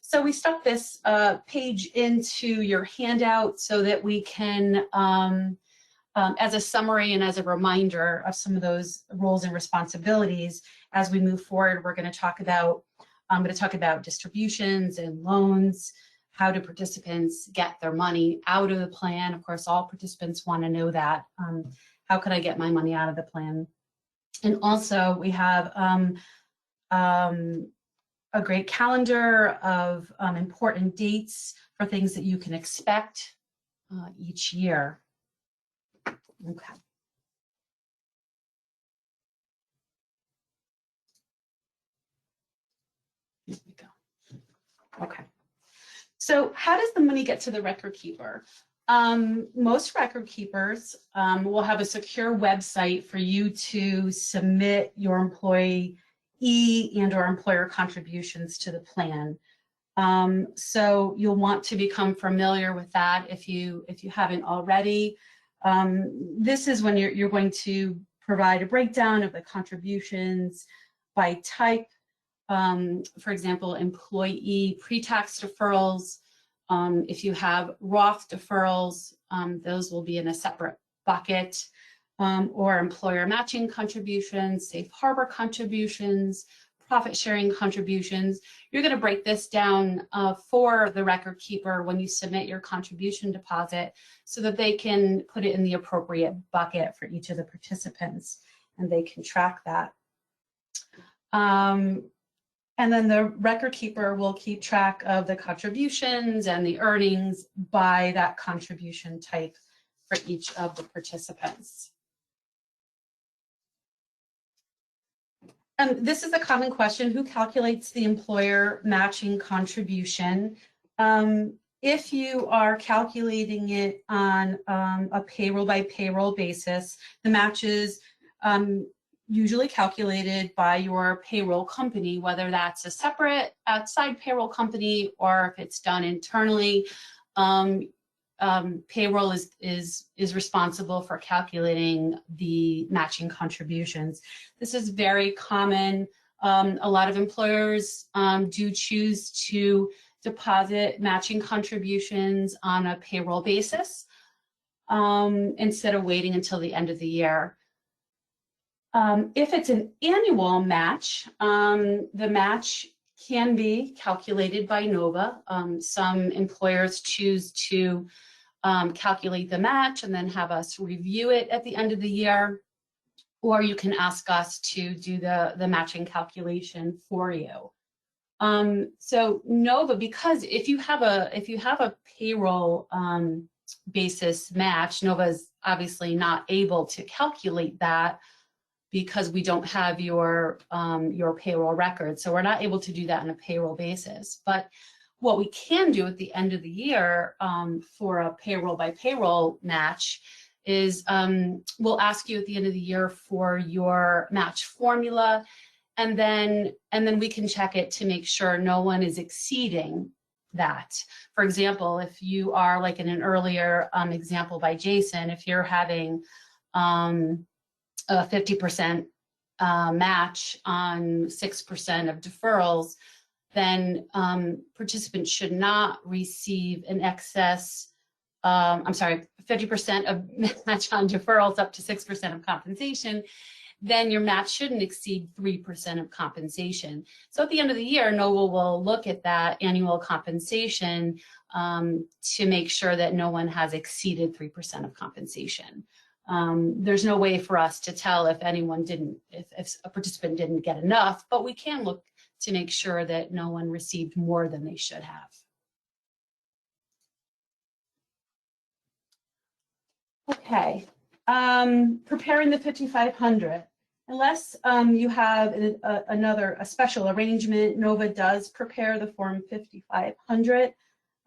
So we stuck this page into your handout so that we can, as a summary and as a reminder of some of those roles and responsibilities, as we move forward, I'm going to talk about distributions and loans. How do participants get their money out of the plan? Of course, all participants want to know that. How can I get my money out of the plan? And also, we have a great calendar of important dates for things that you can expect each year. Okay. Here we go. Okay. So how does the money get to the record keeper? Most record keepers will have a secure website for you to submit your employee and or employer contributions to the plan. So you'll want to become familiar with that if you haven't already. This is when you're going to provide a breakdown of the contributions by type. For example, employee pre-tax deferrals. If you have Roth deferrals, those will be in a separate bucket, or employer matching contributions, safe harbor contributions, profit sharing contributions. You're going to break this down for the record keeper when you submit your contribution deposit so that they can put it in the appropriate bucket for each of the participants and they can track that. And then the record keeper will keep track of the contributions and the earnings by that contribution type for each of the participants. This is a common question: who calculates the employer matching contribution? If you are calculating it on a payroll by payroll basis, the match is usually calculated by your payroll company, whether that's a separate outside payroll company or if it's done internally. Payroll is responsible for calculating the matching contributions. This is very common. A lot of employers do choose to deposit matching contributions on a payroll basis instead of waiting until the end of the year. If it's an annual match, the match can be calculated by NOVA. Some employers choose to calculate the match and then have us review it at the end of the year, or you can ask us to do the matching calculation for you. So NOVA, because if you have a payroll basis match, NOVA is obviously not able to calculate that because we don't have your payroll record. So we're not able to do that on a payroll basis. But what we can do at the end of the year for a payroll by payroll match is we'll ask you at the end of the year for your match formula, and then we can check it to make sure no one is exceeding that. For example, if you are, like in an earlier example by Jason, if you're having a 50% match on 6% of deferrals, then participants should not receive an excess, 50% of match on deferrals up to 6% of compensation, then your match shouldn't exceed 3% of compensation. So at the end of the year, NOVA will look at that annual compensation to make sure that no one has exceeded 3% of compensation. There's no way for us to tell if if a participant didn't get enough, but we can look to make sure that no one received more than they should have. Okay, preparing the 5,500. Unless you have a special arrangement, NOVA does prepare the Form 5,500.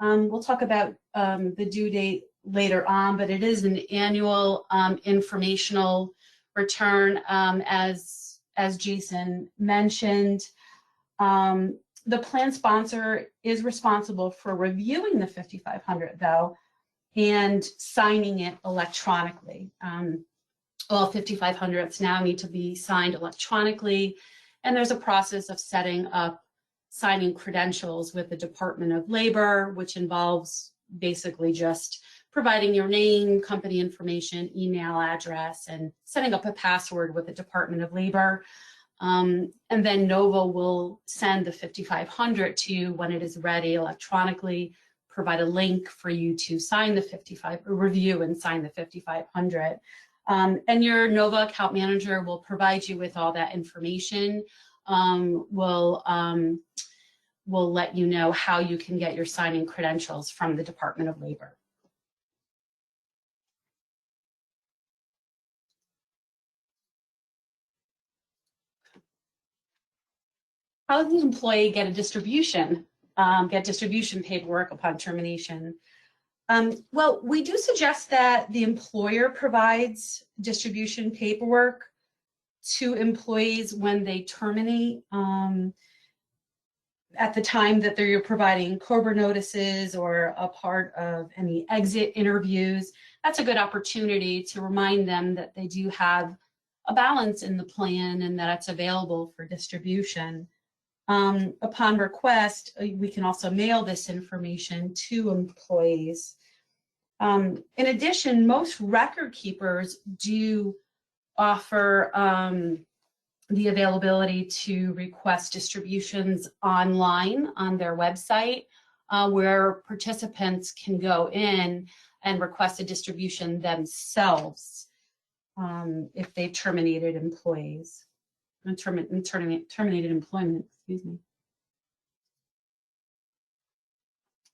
We'll talk about the due date later on, but it is an annual informational return, as Jason mentioned. The plan sponsor is responsible for reviewing the 5,500 though, and signing it electronically. All 5,500s now need to be signed electronically, and there's a process of setting up signing credentials with the Department of Labor, which involves basically just providing your name, company information, email address, and setting up a password with the Department of Labor. And then NOVA will send the 5,500 to you when it is ready electronically, provide a link for you to sign the review and sign the 5,500. And your NOVA account manager will provide you with all that information. We'll let you know how you can get your signing credentials from the Department of Labor. How does an employee get a distribution? get distribution paperwork upon termination. Well, we do suggest that the employer provides distribution paperwork to employees when they terminate. At the time that you're providing COBRA notices or a part of any exit interviews, that's a good opportunity to remind them that they do have a balance in the plan and that it's available for distribution. Upon request, we can also mail this information to employees. In addition, most record keepers do offer the availability to request distributions online on their website, where participants can go in and request a distribution themselves if they've terminated employees, terminated employment, excuse me.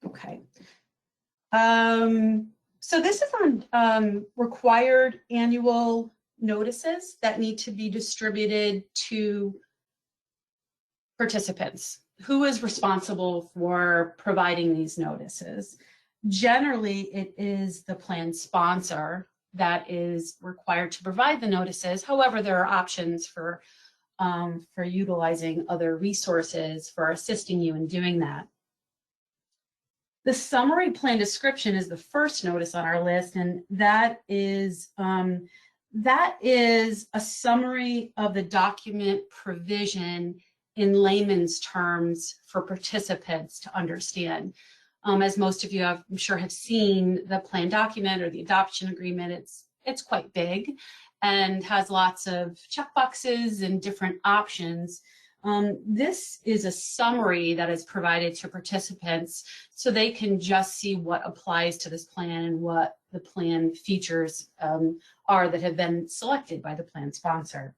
Okay. So this is on required annual notices that need to be distributed to participants. Who is responsible for providing these notices? Generally, it is the plan sponsor that is required to provide the notices. However, there are options for utilizing other resources for assisting you in doing that. The summary plan description is the first notice on our list, and that is a summary of the document provision in layman's terms for participants to understand. As most of you, I'm sure, have seen the plan document or the adoption agreement, it's quite big and has lots of checkboxes and different options. This is a summary that is provided to participants so they can just see what applies to this plan and what the plan features are that have been selected by the plan sponsor.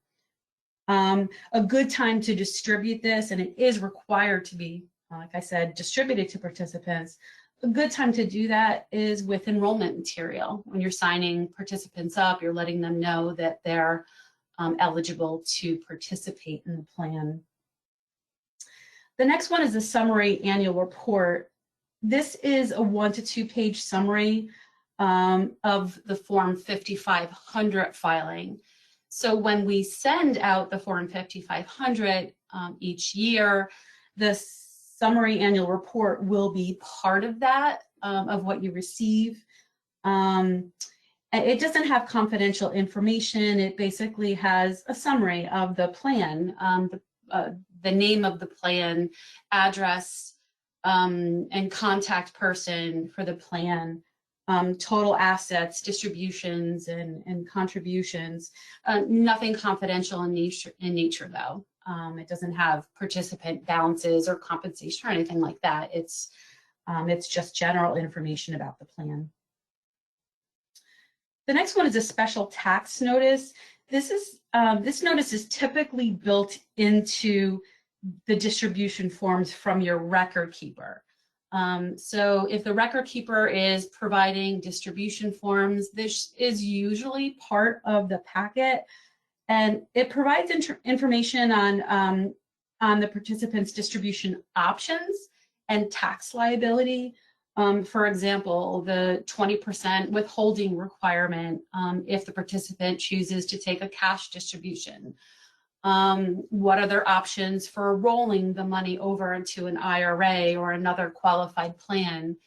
A good time to distribute this, and it is required to be, like I said, distributed to participants. A good time to do that is with enrollment material. When you're signing participants up, you're letting them know that they're eligible to participate in the plan. The next one is the summary annual report. This is a 1 to 2 page summary of the Form 5500 filing. So when we send out the Form 5500 each year, the summary annual report will be part of that, of what you receive. It doesn't have confidential information. It basically has a summary of the plan, the name of the plan, address, and contact person for the plan, total assets, distributions, and contributions. Nothing confidential in nature though. It doesn't have participant balances or compensation or anything like that. It's just general information about the plan. The next one is a special tax notice. This notice is typically built into the distribution forms from your record keeper. So if the record keeper is providing distribution forms, this is usually part of the packet, and it provides information on the participant's distribution options and tax liability. For example, the 20% withholding requirement if the participant chooses to take a cash distribution. What are their options for rolling the money over into an IRA or another qualified plan?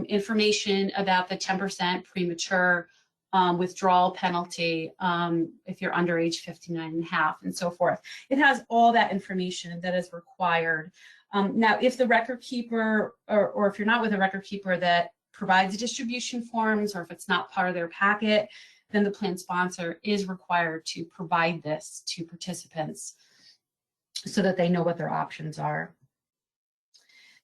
Information about the 10% premature withdrawal penalty if you're under age 59 and a half, and so forth. It has all that information that is required. Now, if the record keeper, or if you're not with a record keeper that provides distribution forms, or if it's not part of their packet, then the plan sponsor is required to provide this to participants so that they know what their options are.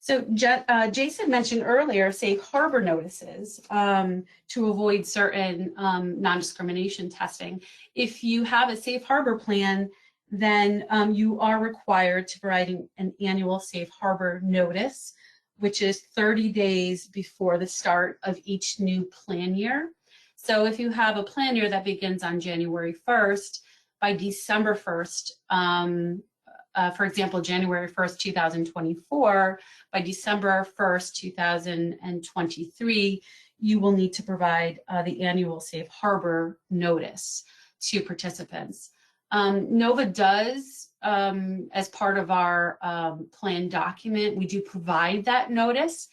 So Jason mentioned earlier safe harbor notices to avoid certain non-discrimination testing. If you have a safe harbor plan, then you are required to provide an annual safe harbor notice, which is 30 days before the start of each new plan year. So if you have a plan year that begins on January 1st, by December 1st, for example, January 1st, 2024, by December 1st, 2023, you will need to provide the annual safe harbor notice to participants. NOVA does, as part of our plan document, we do provide that notice,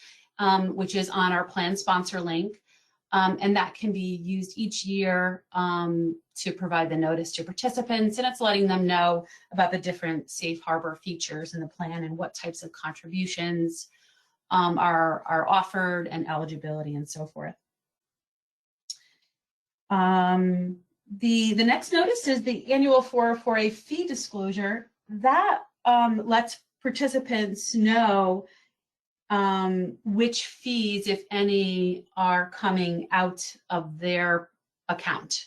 which is on our plan sponsor link. And that can be used each year to provide the notice to participants, and it's letting them know about the different safe harbor features in the plan and what types of contributions are offered and eligibility and so forth. The next notice is the annual 404A fee disclosure. That lets participants know which fees, if any, are coming out of their account.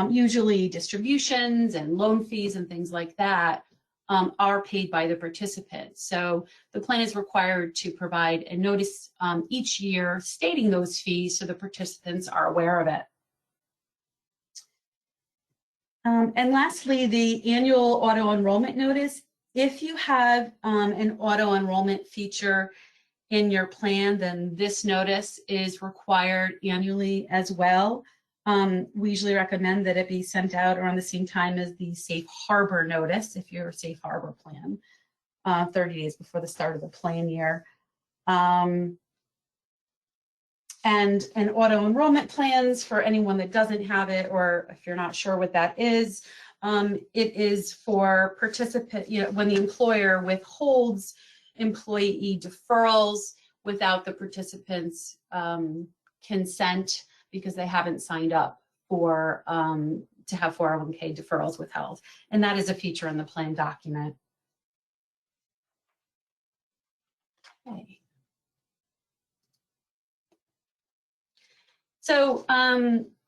Usually distributions and loan fees and things like that are paid by the participant. So the plan is required to provide a notice each year stating those fees so the participants are aware of it. And lastly, the annual auto enrollment notice. If you have an auto enrollment feature in your plan, then this notice is required annually as well. We usually recommend that it be sent out around the same time as the safe harbor notice, if you're a safe harbor plan, 30 days before the start of the plan year. And auto enrollment plans, for anyone that doesn't have it, or if you're not sure what that is, it is for participant, when the employer withholds employee deferrals without the participants' consent because they haven't signed up for to have 401k deferrals withheld. And that is a feature in the plan document. Okay. So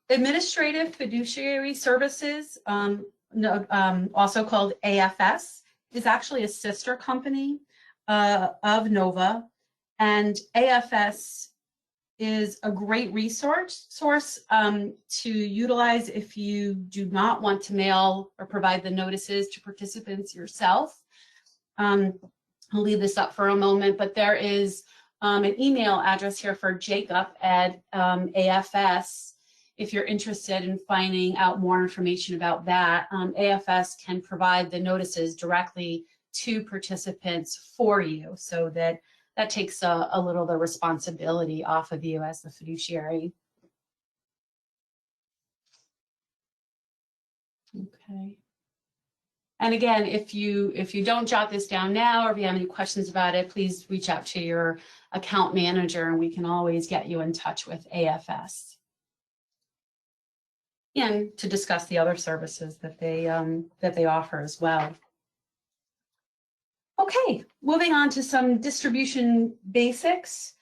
administrative fiduciary services, also called AFS, is actually a sister company of NOVA, and AFS is a great resource to utilize if you do not want to mail or provide the notices to participants yourself. I'll leave this up for a moment, but there is an email address here for Jacob at AFS. If you're interested in finding out more information about that, AFS can provide the notices directly to participants for you, so that takes a little of the responsibility off of you as the fiduciary. Okay. And again, if you don't jot this down now, or if you have any questions about it, please reach out to your account manager, and we can always get you in touch with AFS. And to discuss the other services that they offer as well. Okay, moving on to some distribution basics.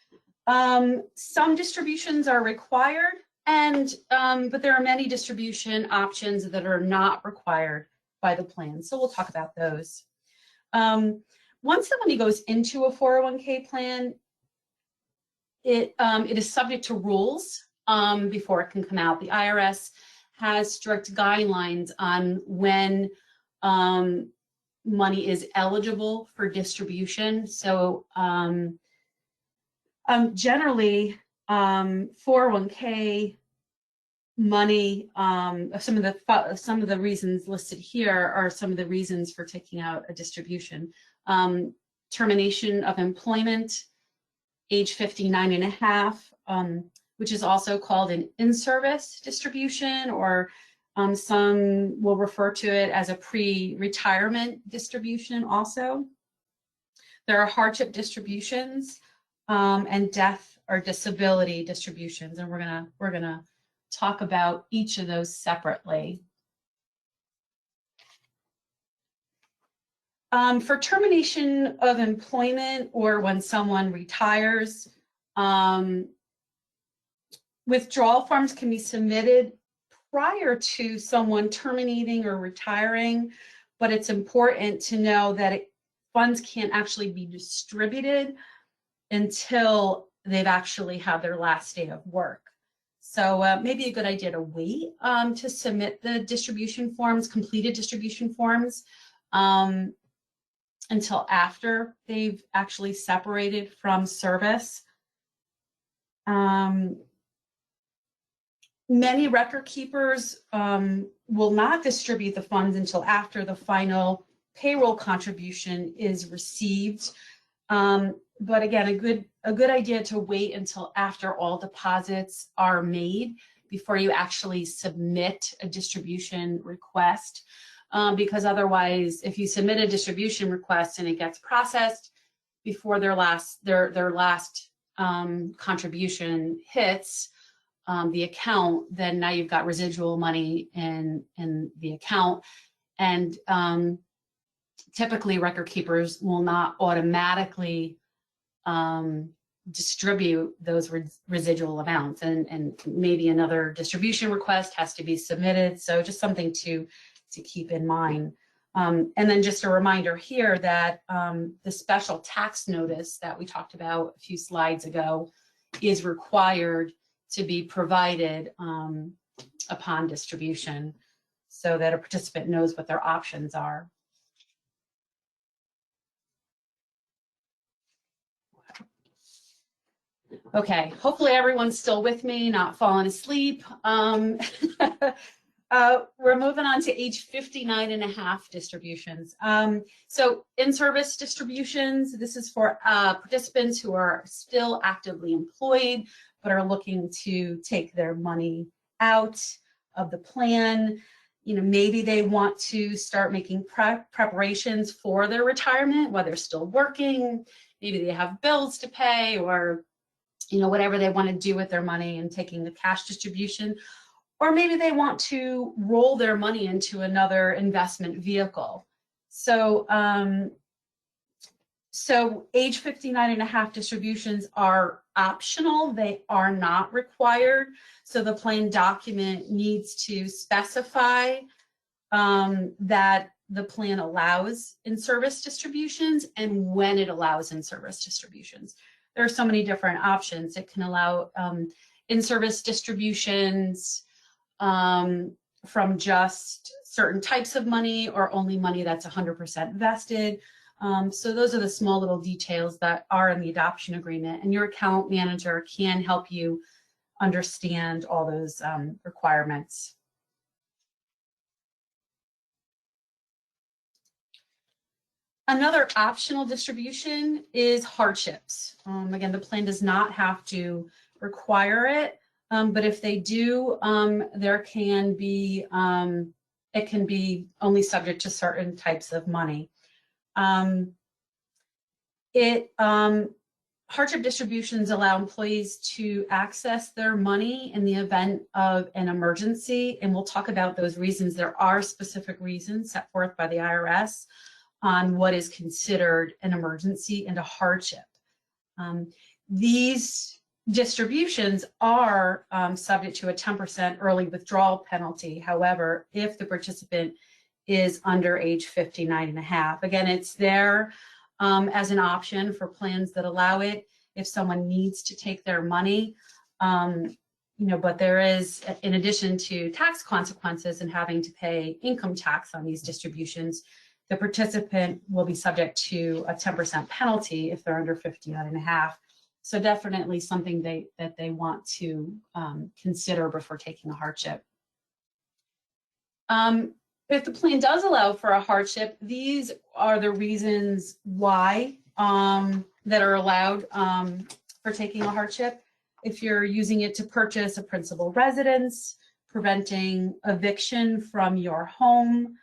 Some distributions are required, but there are many distribution options that are not required by the plan. So we'll talk about those. Once the money goes into a 401k plan, it is subject to rules before it can come out. The IRS has strict guidelines on when money is eligible for distribution. So generally, 401k money, some of the reasons listed here are some of the reasons for taking out a distribution. Termination of employment, age 59 and a half, which is also called an in-service distribution, or some will refer to it as a pre-retirement distribution also. There are hardship distributions and death or disability distributions, and we're gonna talk about each of those separately. For termination of employment, or when someone retires, withdrawal forms can be submitted prior to someone terminating or retiring, but it's important to know that funds can't actually be distributed until they've actually had their last day of work. So maybe a good idea to wait to submit the distribution forms, completed distribution forms, until after they've actually separated from service. Many record keepers will not distribute the funds until after the final payroll contribution is received. But again, a good idea to wait until after all deposits are made before you actually submit a distribution request. Because otherwise, if you submit a distribution request and it gets processed before their last contribution hits the account, then now you've got residual money in the account. And typically record keepers will not automatically distribute those residual amounts, and maybe another distribution request has to be submitted. So just something to keep in mind. And then just a reminder here that the special tax notice that we talked about a few slides ago is required to be provided upon distribution so that a participant knows what their options are. Okay, hopefully everyone's still with me, not falling asleep. We're moving on to age 59 and a half distributions. So in-service distributions, this is for participants who are still actively employed but are looking to take their money out of the plan. You know, maybe they want to start making preparations for their retirement while they're still working. Maybe they have bills to pay, or whatever they want to do with their money and taking the cash distribution. Or maybe they want to roll their money into another investment vehicle. So, so age 59 and a half distributions are optional. They are not required. So the plan document needs to specify that the plan allows in-service distributions and when it allows in-service distributions. There are so many different options. It can allow in-service distributions from just certain types of money, or only money that's 100% vested. So those are the small little details that are in the adoption agreement, and your account manager can help you understand all those requirements. Another optional distribution is hardships. Again, the plan does not have to require it, but if they do, there can be, it can be only subject to certain types of money. Hardship distributions allow employees to access their money in the event of an emergency, and we'll talk about those reasons. There are specific reasons set forth by the IRS on what is considered an emergency and a hardship. These distributions are subject to a 10% early withdrawal penalty. However, if the participant is under age 59 and a half, again, it's there as an option for plans that allow it if someone needs to take their money. But there is, in addition to tax consequences and having to pay income tax on these distributions, the participant will be subject to a 10% penalty if they're under 59 and a half. So definitely something that they want to consider before taking a hardship. If the plan does allow for a hardship, these are the reasons why that are allowed for taking a hardship. If you're using it to purchase a principal residence, preventing eviction from your home,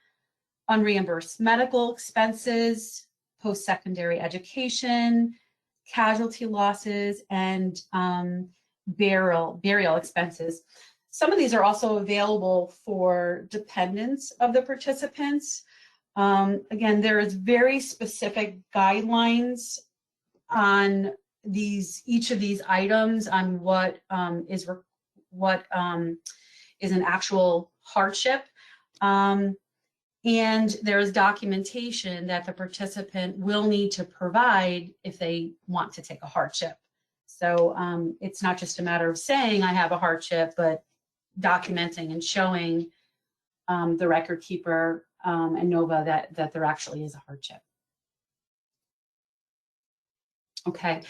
unreimbursed medical expenses, post-secondary education, casualty losses, and burial expenses. Some of these are also available for dependents of the participants. Again, there is very specific guidelines on each of these items on what is an actual hardship. And there is documentation that the participant will need to provide if they want to take a hardship. So it's not just a matter of saying I have a hardship, but documenting and showing the record keeper and NOVA that there actually is a hardship. Okay.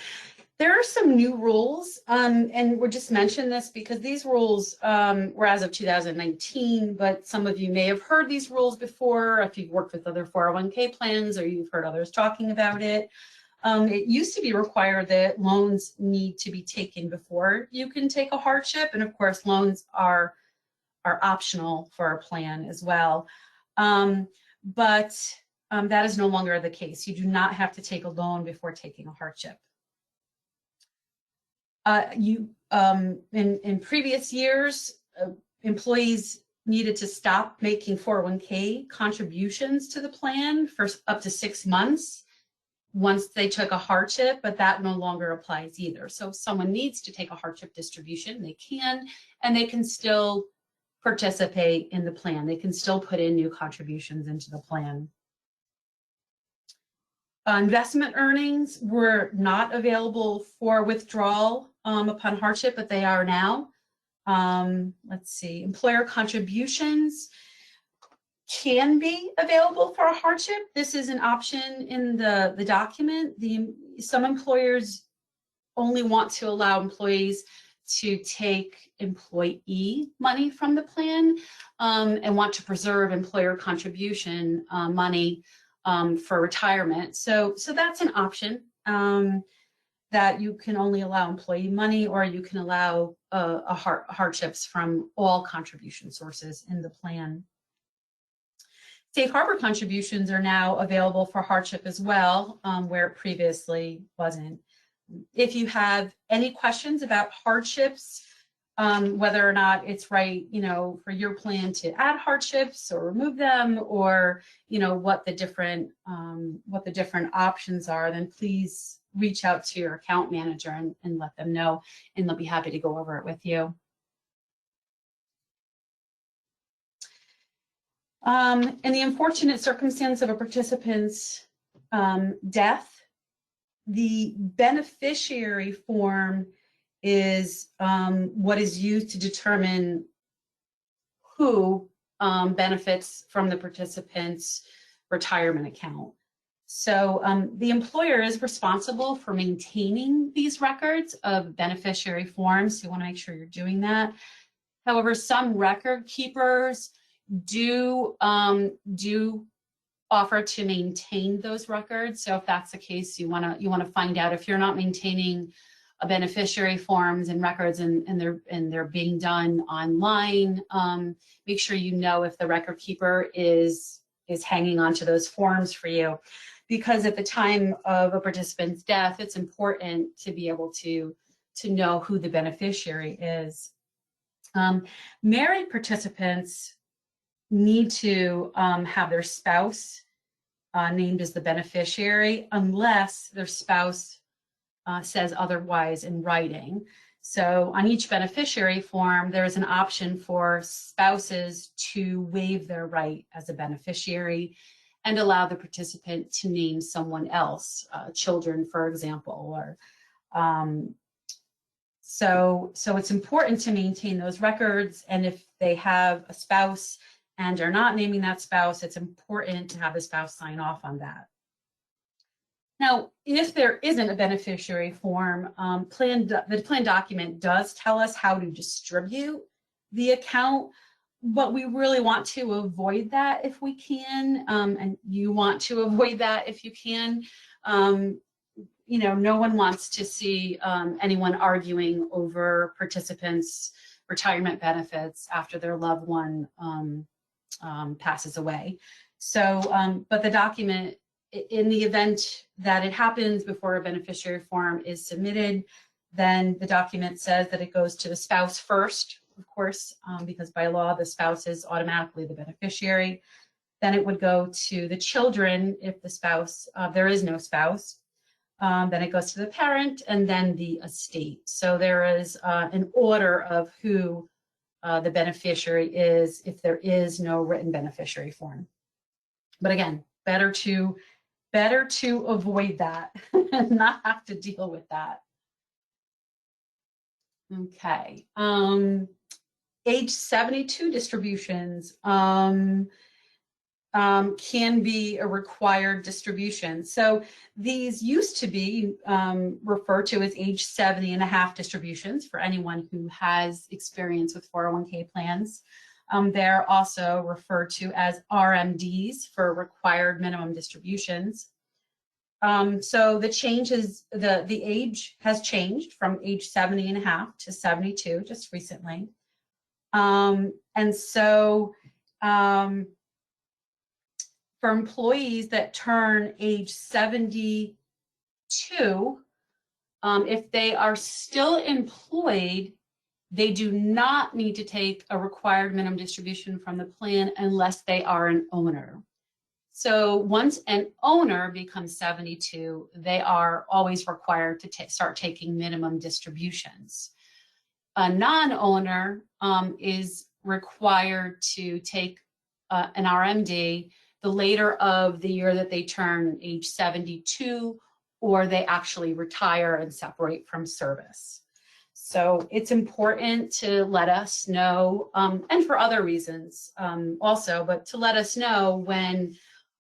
There are some new rules, and we're just mentioning this because these rules were as of 2019, but some of you may have heard these rules before if you've worked with other 401k plans or you've heard others talking about it. It used to be required that loans need to be taken before you can take a hardship, and of course loans are optional for a plan as well. But that is no longer the case. You do not have to take a loan before taking a hardship. In previous years, employees needed to stop making 401k contributions to the plan for up to 6 months once they took a hardship, but that no longer applies either. So if someone needs to take a hardship distribution, they can, and they can still participate in the plan. They can still put in new contributions into the plan. Investment earnings were not available for withdrawal upon hardship, but they are now. Let's see, employer contributions can be available for a hardship. This is an option in the document. Some employers only want to allow employees to take employee money from the plan and want to preserve employer contribution money for retirement. So that's an option that you can only allow employee money, or you can allow hardships from all contribution sources in the plan. Safe harbor contributions are now available for hardship as well, where it previously wasn't. If you have any questions about hardships, whether or not it's right, for your plan to add hardships or remove them, or what the different options are, then please reach out to your account manager and let them know, and they'll be happy to go over it with you. In the unfortunate circumstance of a participant's death, the beneficiary form is what is used to determine who benefits from the participant's retirement account. So the employer is responsible for maintaining these records of beneficiary forms, so you want to make sure you're doing that. However, some record keepers do offer to maintain those records. So if that's the case, you want to find out if you're not maintaining a beneficiary forms and records and they're being done online. Make sure you know if the record keeper is hanging on to those forms for you, because at the time of a participant's death, it's important to be able to know who the beneficiary is. Married participants need to have their spouse named as the beneficiary unless their spouse says otherwise in writing. So on each beneficiary form, there is an option for spouses to waive their right as a beneficiary and allow the participant to name someone else, children, for example. Or so it's important to maintain those records, and if they have a spouse and are not naming that spouse, it's important to have the spouse sign off on that. Now, if there isn't a beneficiary form, the plan document does tell us how to distribute the account, but we really want to avoid that if we can, and you want to avoid that if you can. No one wants to see anyone arguing over participants' retirement benefits after their loved one passes away. So, but the document, in the event that it happens before a beneficiary form is submitted, then the document says that it goes to the spouse first, of course, because by law the spouse is automatically the beneficiary. Then it would go to the children if the spouse, there is no spouse. Then it goes to the parent and then the estate. So there is an order of who the beneficiary is if there is no written beneficiary form. But again, better to avoid that and not have to deal with that. Okay. Age 72 distributions. can be a required distribution. So these used to be referred to as age 70 and a half distributions for anyone who has experience with 401k plans. They're also referred to as RMDs for required minimum distributions. So the change is, the age has changed from age 70 and a half to 72 just recently. And so for employees that turn age 72, if they are still employed, they do not need to take a required minimum distribution from the plan unless they are an owner. So once an owner becomes 72, they are always required to start taking minimum distributions. A non-owner is required to take an RMD the later of the year that they turn age 72, or they actually retire and separate from service. So it's important to let us know, and for other reasons also, but to let us know when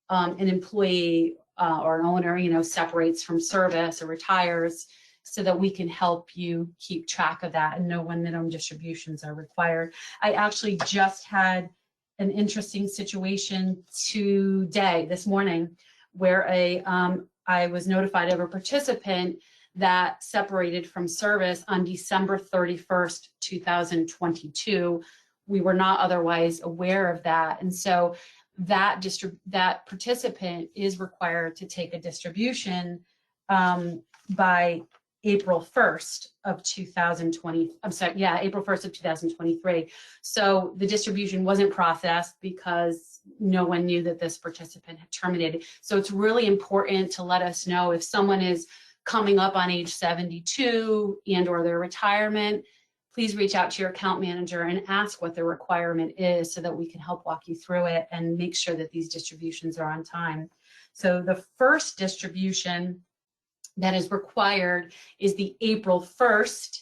an employee or an owner, separates from service or retires, so that we can help you keep track of that and know when minimum distributions are required. I actually just had an interesting situation this morning, where I was notified of a participant that separated from service on December 31st, 2022. We were not otherwise aware of that. And so that participant is required to take a distribution by April 1st of 2020. I'm sorry, yeah, April 1st of 2023. So the distribution wasn't processed because no one knew that this participant had terminated. So it's really important to let us know if someone is coming up on age 72 and or their retirement. Please reach out to your account manager and ask what the requirement is so that we can help walk you through it and make sure that these distributions are on time. So the first distribution that is required is the April 1st,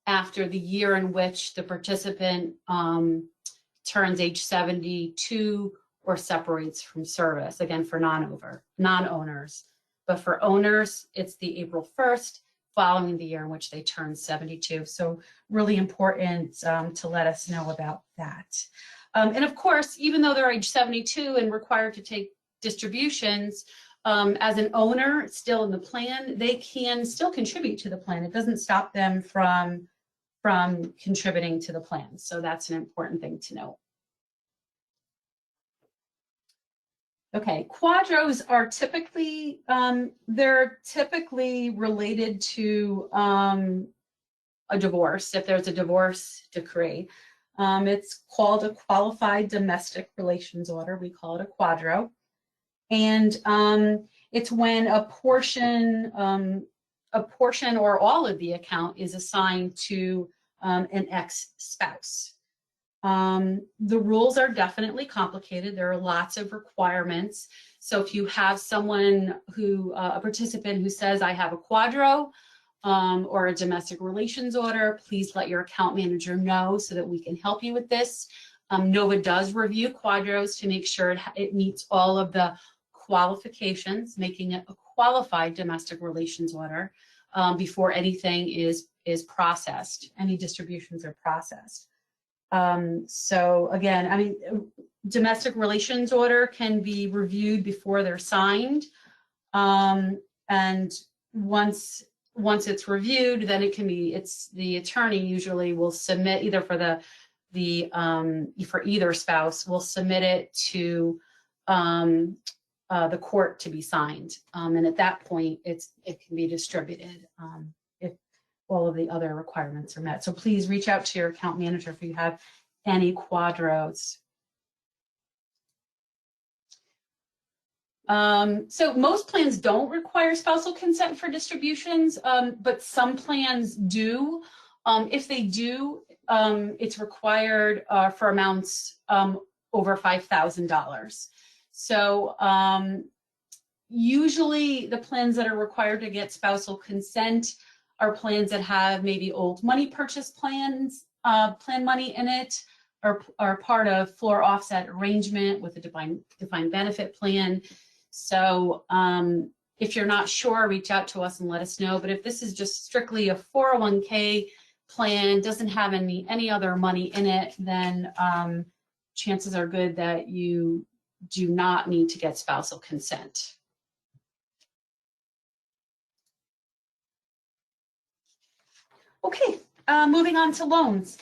after the year in which the participant turns age 72 or separates from service, again for non-owners. But for owners, it's the April 1st following the year in which they turn 72. So really important to let us know about that. And of course, even though they're age 72 and required to take distributions, as an owner still in the plan, they can still contribute to the plan. It doesn't stop them from contributing to the plan. So that's an important thing to note. Okay, quadros are typically, they're typically related to a divorce, if there's a divorce decree. It's called a qualified domestic relations order. We call it a quadro. And it's when a portion or all of the account is assigned to an ex-spouse. The rules are definitely complicated. There are lots of requirements. So if you have someone a participant who says, I have a quadro or a domestic relations order, please let your account manager know so that we can help you with this. NOVA does review quadros to make sure it meets all of the qualifications, making it a qualified domestic relations order before anything is processed. Any distributions are processed. So again, I mean, domestic relations order can be reviewed before they're signed. And once it's reviewed, then it can be, the attorney usually will submit either for for either spouse, will submit it to the court to be signed. And at that point, it can be distributed if all of the other requirements are met. So please reach out to your account manager if you have any quadros. So most plans don't require spousal consent for distributions, but some plans do. If they do, it's required for amounts over $5,000. So usually the plans that are required to get spousal consent are plans that have maybe old money purchase plans, plan money in it, are part of floor offset arrangement with a defined benefit plan. So if you're not sure, reach out to us and let us know. But if this is just strictly a 401k plan, doesn't have any other money in it, then chances are good that you do not need to get spousal consent. Okay, moving on to loans.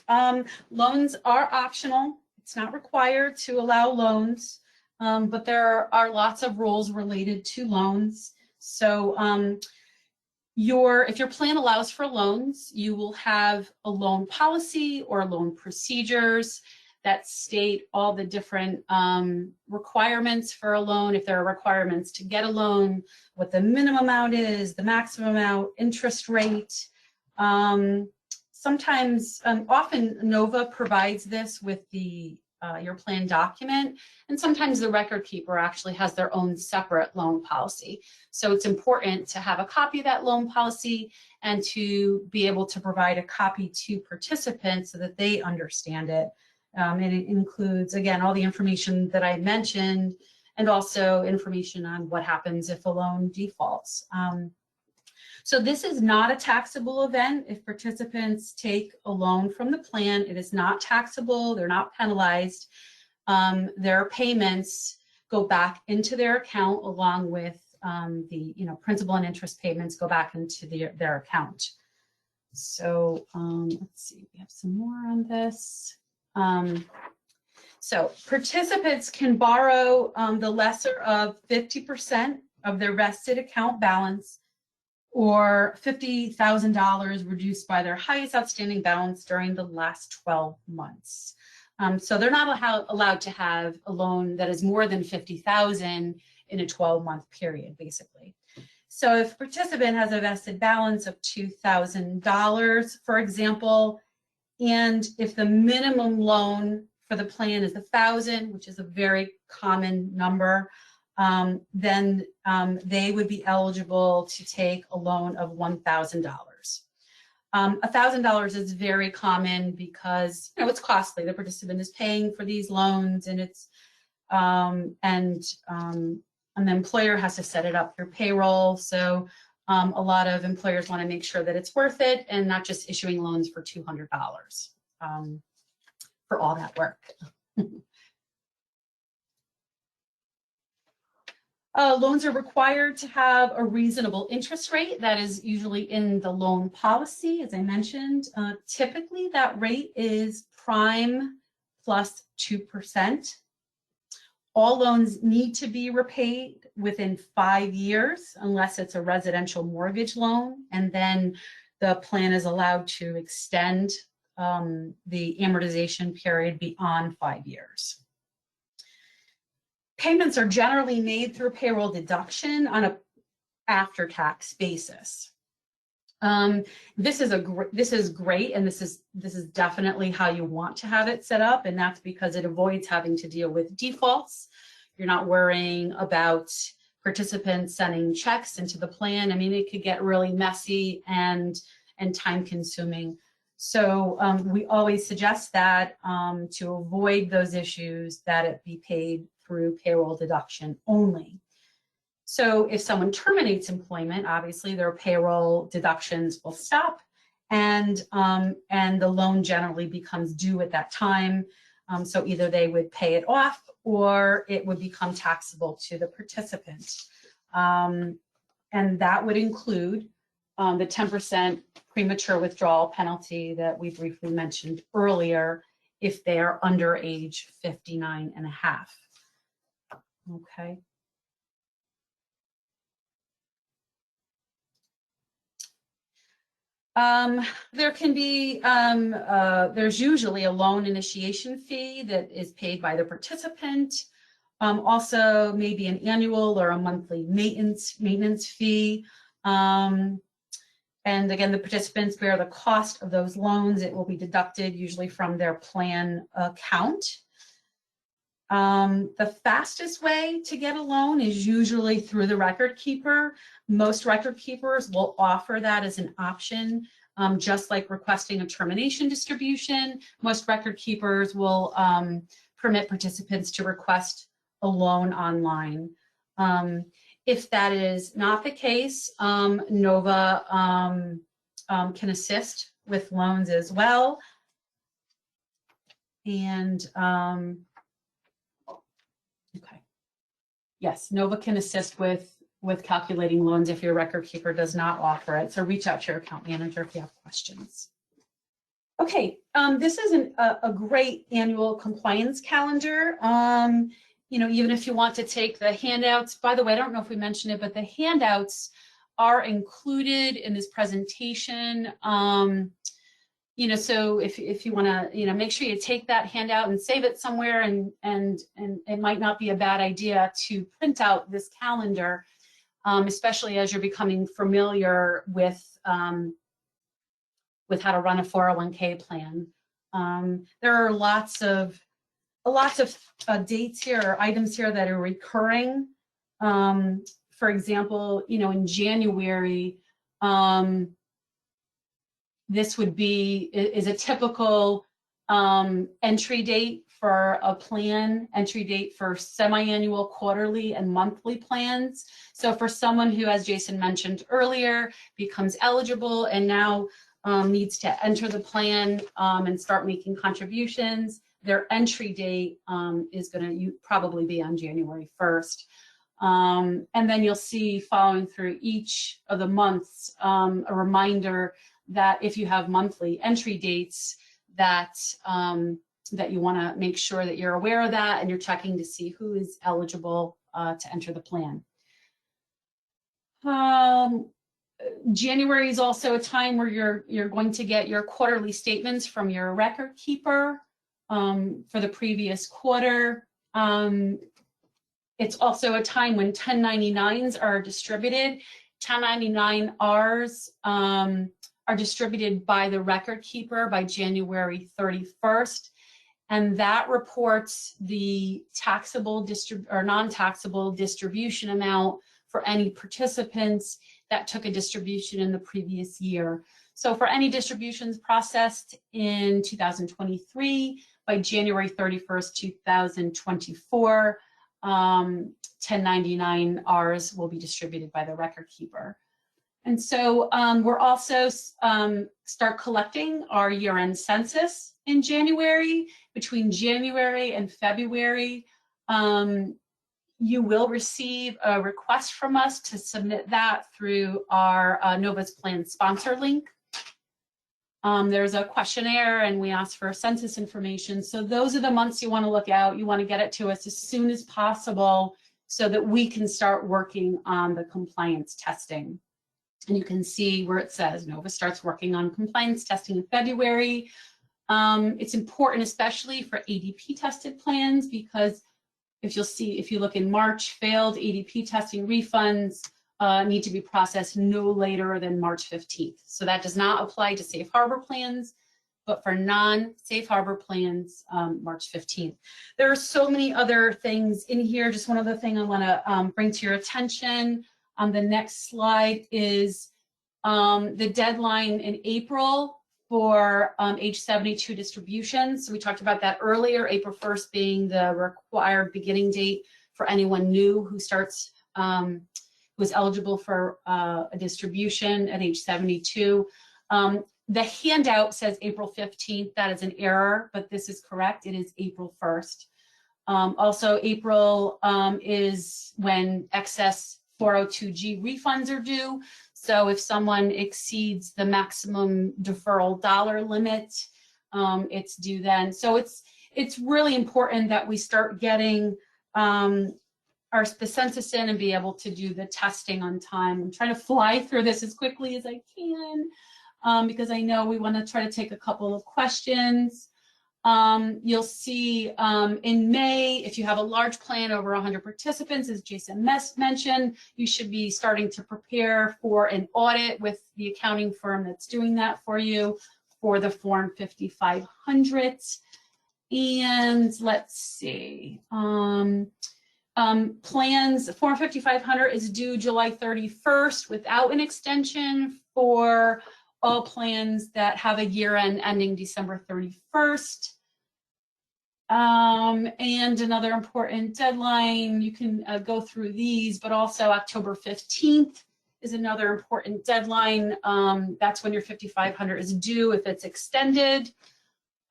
Loans are optional. It's not required to allow loans, but there are lots of rules related to loans. So if your plan allows for loans, you will have a loan policy or loan procedures that state all the different requirements for a loan. If there are requirements to get a loan, what the minimum amount is, the maximum amount, interest rate. Sometimes, often Nova provides this with your plan document, and sometimes the record keeper actually has their own separate loan policy. So it's important to have a copy of that loan policy and to be able to provide a copy to participants so that they understand it. And it includes, again, all the information that I mentioned, and also information on what happens if a loan defaults. So this is not a taxable event. If participants take a loan from the plan, it is not taxable. They're not penalized. Their payments go back into their account along with the principal and interest payments go back into their account. So let's see, we have some more on this. So participants can borrow the lesser of 50% of their vested account balance, or $50,000 reduced by their highest outstanding balance during the last 12 months. So they're not allowed to have a loan that is more than $50,000 in a 12-month period, basically. So if a participant has a vested balance of $2,000, for example, and if the minimum loan for the plan is $1,000, which is a very common number, then they would be eligible to take a loan of $1,000. $1,000 is very common because it's costly. The participant is paying for these loans, and it's and the employer has to set it up through payroll. So a lot of employers want to make sure that it's worth it and not just issuing loans for $200 for all that work. Loans are required to have a reasonable interest rate that is usually in the loan policy, as I mentioned. Typically, that rate is prime plus 2%. All loans need to be repaid within 5 years, unless it's a residential mortgage loan, and then the plan is allowed to extend the amortization period beyond 5 years. Payments are generally made through payroll deduction on an after-tax basis. This is great, and this is definitely how you want to have it set up, and that's because it avoids having to deal with defaults. You're not worrying about participants sending checks into the plan. I mean, it could get really messy and time-consuming. So we always suggest that to avoid those issues, that it be paid through payroll deduction only. So if someone terminates employment, obviously their payroll deductions will stop, and the loan generally becomes due at that time. So either they would pay it off, or it would become taxable to the participant. And that would include the 10% premature withdrawal penalty that we briefly mentioned earlier if they are under age 59 and a half. Okay. There can be, there's usually a loan initiation fee that is paid by the participant. Also maybe an annual or a monthly maintenance fee. And again, the participants bear the cost of those loans. It will be deducted usually from their plan account. The fastest way to get a loan is usually through the record keeper. Most record keepers will offer that as an option. just like requesting a termination distribution. Most record keepers will permit participants to request a loan online. If that is not the case, NOVA can assist with loans as well. And okay, yes, NOVA can assist with calculating loans if your record keeper does not offer it. So reach out to your account manager if you have questions. Okay, this is a great annual compliance calendar. You know, even if you want to take the handouts, by the way, I don't know if we mentioned it, but the handouts are included in this presentation. You know, so if you want to, you know, make sure you take that handout and save it somewhere, and it might not be a bad idea to print out this calendar, especially as you're becoming familiar with how to run a 401k plan. There are lots of dates here or items here that are recurring. For example, you know, in January, this would be is a typical entry date for a plan, entry date for semi-annual, quarterly, and monthly plans. So for someone who, as Jason mentioned earlier, becomes eligible and now needs to enter the plan and start making contributions, their entry date is going to probably be on January 1st. And then you'll see following through each of the months a reminder that if you have monthly entry dates, that that you want to make sure that you're aware of that and you're checking to see who is eligible to enter the plan. January is also a time where you're going to get your quarterly statements from your record keeper for the previous quarter. It's also a time when 1099s are distributed. 1099-Rs are distributed by the record keeper by January 31st, and that reports the taxable or non-taxable distribution amount for any participants that took a distribution in the previous year. So for any distributions processed in 2023 by January 31st, 2024, 1099-Rs will be distributed by the record keeper. And so we're also start collecting our year-end census in January. Between January and February, you will receive a request from us to submit that through our NOVA's Plan sponsor link. There's a questionnaire and we ask for census information. So those are the months you want to look out. You want to get it to us as soon as possible so that we can start working on the compliance testing. And you can see where it says NOVA starts working on compliance testing in February. It's important, especially for ADP tested plans, because if you look in March, failed ADP testing refunds need to be processed no later than March 15th. So that does not apply to safe harbor plans, but for non-safe harbor plans, March 15th. There are so many other things in here. Just one other thing I want to bring to your attention. On the next slide is the deadline in April for age 72 distributions. So we talked about that earlier, April 1st being the required beginning date for anyone new who starts, who is eligible for a distribution at age 72. The handout says April 15th. That is an error, but this is correct. It is April 1st. Also, April is when excess 402G refunds are due. So if someone exceeds the maximum deferral dollar limit, it's due then. So it's really important that we start getting the census in and be able to do the testing on time. I'm trying to fly through this as quickly as I can because I know we want to try to take a couple of questions. You'll see in May, if you have a large plan over 100 participants, as Jason mentioned, you should be starting to prepare for an audit with the accounting firm that's doing that for you for the Form 5500. And let's see, plans, Form 5500 is due July 31st without an extension for all plans that have a year end ending December 31st. And another important deadline, you can go through these, but also October 15th is another important deadline. That's when your 5,500 is due if it's extended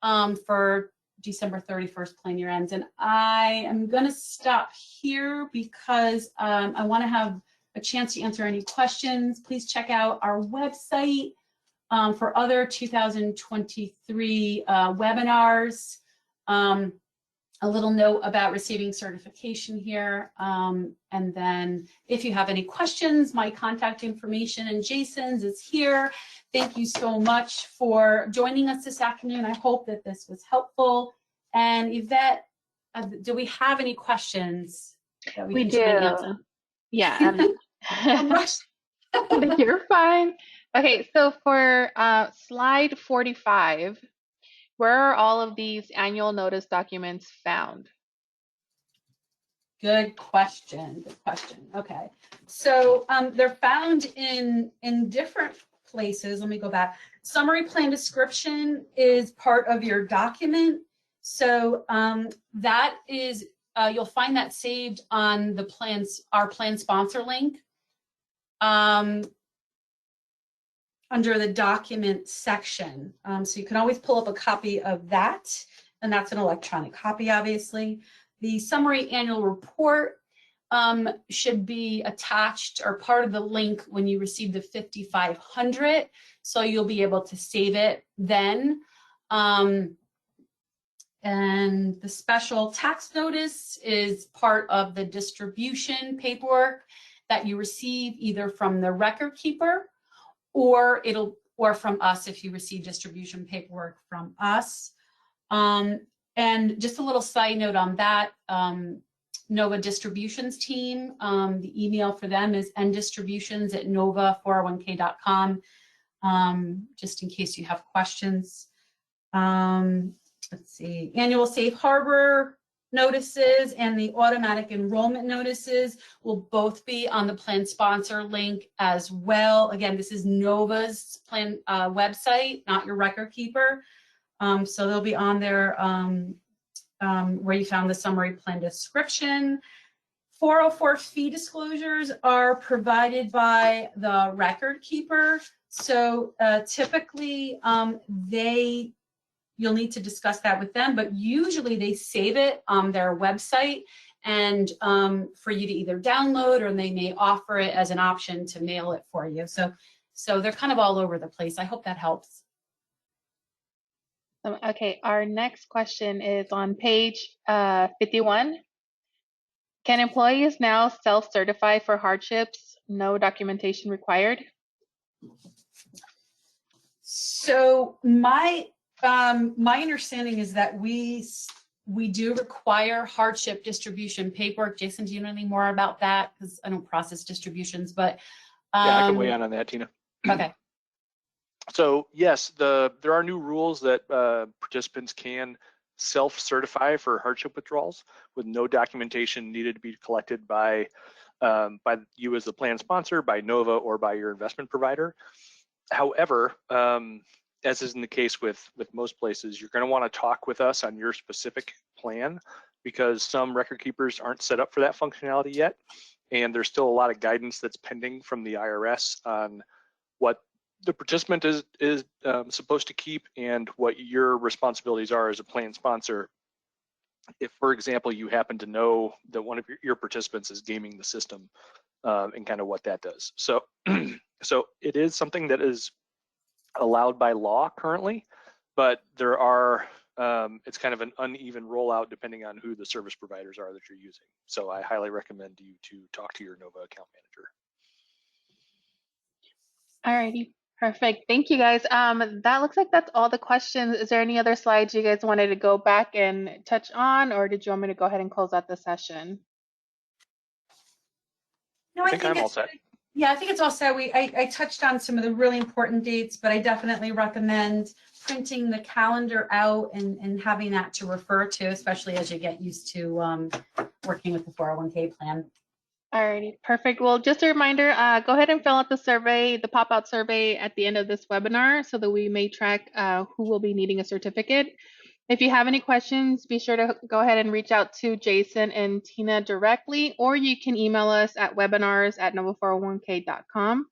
for December 31st plan year ends. And I am going to stop here because I want to have a chance to answer any questions. Please check out our website for other 2023 webinars. A little note about receiving certification here. And then if you have any questions, my contact information and Jason's is here. Thank you so much for joining us this afternoon. I hope that this was helpful. And Yvette, do we have any questions that We can do. try and answer? Yeah. I'm rushed. You're fine. Okay, so for slide 45, where are all of these annual notice documents found? Good question. Good question. Okay, so they're found in different places. Let me go back. Summary plan description is part of your document. So that is you'll find that saved on the plans, our plan sponsor link. Under the document section. So you can always pull up a copy of that, and that's an electronic copy, obviously. The summary annual report should be attached or part of the link when you receive the 5,500, so you'll be able to save it then. And the special tax notice is part of the distribution paperwork that you receive either from the record keeper or from us if you receive distribution paperwork from us. And just a little side note on that, Nova Distributions team, the email for them is ndistributions@nova401k.com, just in case you have questions. Let's see, annual safe harbor notices and the automatic enrollment notices will both be on the plan sponsor link as well. Again, this is Nova's plan website, not your record keeper. So they'll be on there where you found the summary plan description. 404 fee disclosures are provided by the record keeper. So typically you'll need to discuss that with them, but usually they save it on their website and for you to either download, or they may offer it as an option to mail it for you. So they're kind of all over the place. I hope that helps. Okay, our next question is on page 51. Can employees now self-certify for hardships, no documentation required? So my understanding is that we do require hardship distribution paperwork. Jason, do you know anything more about that? Because I don't process distributions, but yeah, I can weigh in on that, Tina. Okay. So yes, there are new rules that participants can self-certify for hardship withdrawals with no documentation needed to be collected by you as the plan sponsor, by Nova, or by your investment provider. However, as is in the case with most places, you're going to want to talk with us on your specific plan, because some record keepers aren't set up for that functionality yet, and there's still a lot of guidance that's pending from the IRS on what the participant is supposed to keep and what your responsibilities are as a plan sponsor. If, for example, you happen to know that one of your participants is gaming the system, and kind of what that does. So, so it is something that is allowed by law currently, but there are it's kind of an uneven rollout depending on who the service providers are that you're using. So I highly recommend you to talk to your Nova account manager. Alrighty, perfect. Thank you guys. That looks like that's all the questions. Is there any other slides you guys wanted to go back and touch on, or did you want me to go ahead and close out the session? No, I think I'm all set. Yeah, I think it's all set. I touched on some of the really important dates, but I definitely recommend printing the calendar out and having that to refer to, especially as you get used to working with the 401k plan. Alrighty, perfect. Well, just a reminder, go ahead and fill out the survey, the pop-out survey at the end of this webinar so that we may track who will be needing a certificate. If you have any questions, be sure to go ahead and reach out to Jason and Tina directly, or you can email us at webinars@nova401k.com.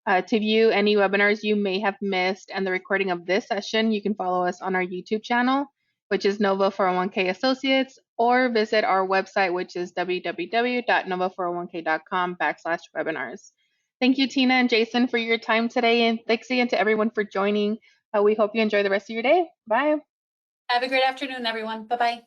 To view any webinars you may have missed and the recording of this session, you can follow us on our YouTube channel, which is Nova 401k Associates, or visit our website, which is www.nova401k.com/webinars. Thank you, Tina and Jason, for your time today, and thanks again to everyone for joining. We hope you enjoy the rest of your day. Bye. Have a great afternoon, everyone. Bye-bye.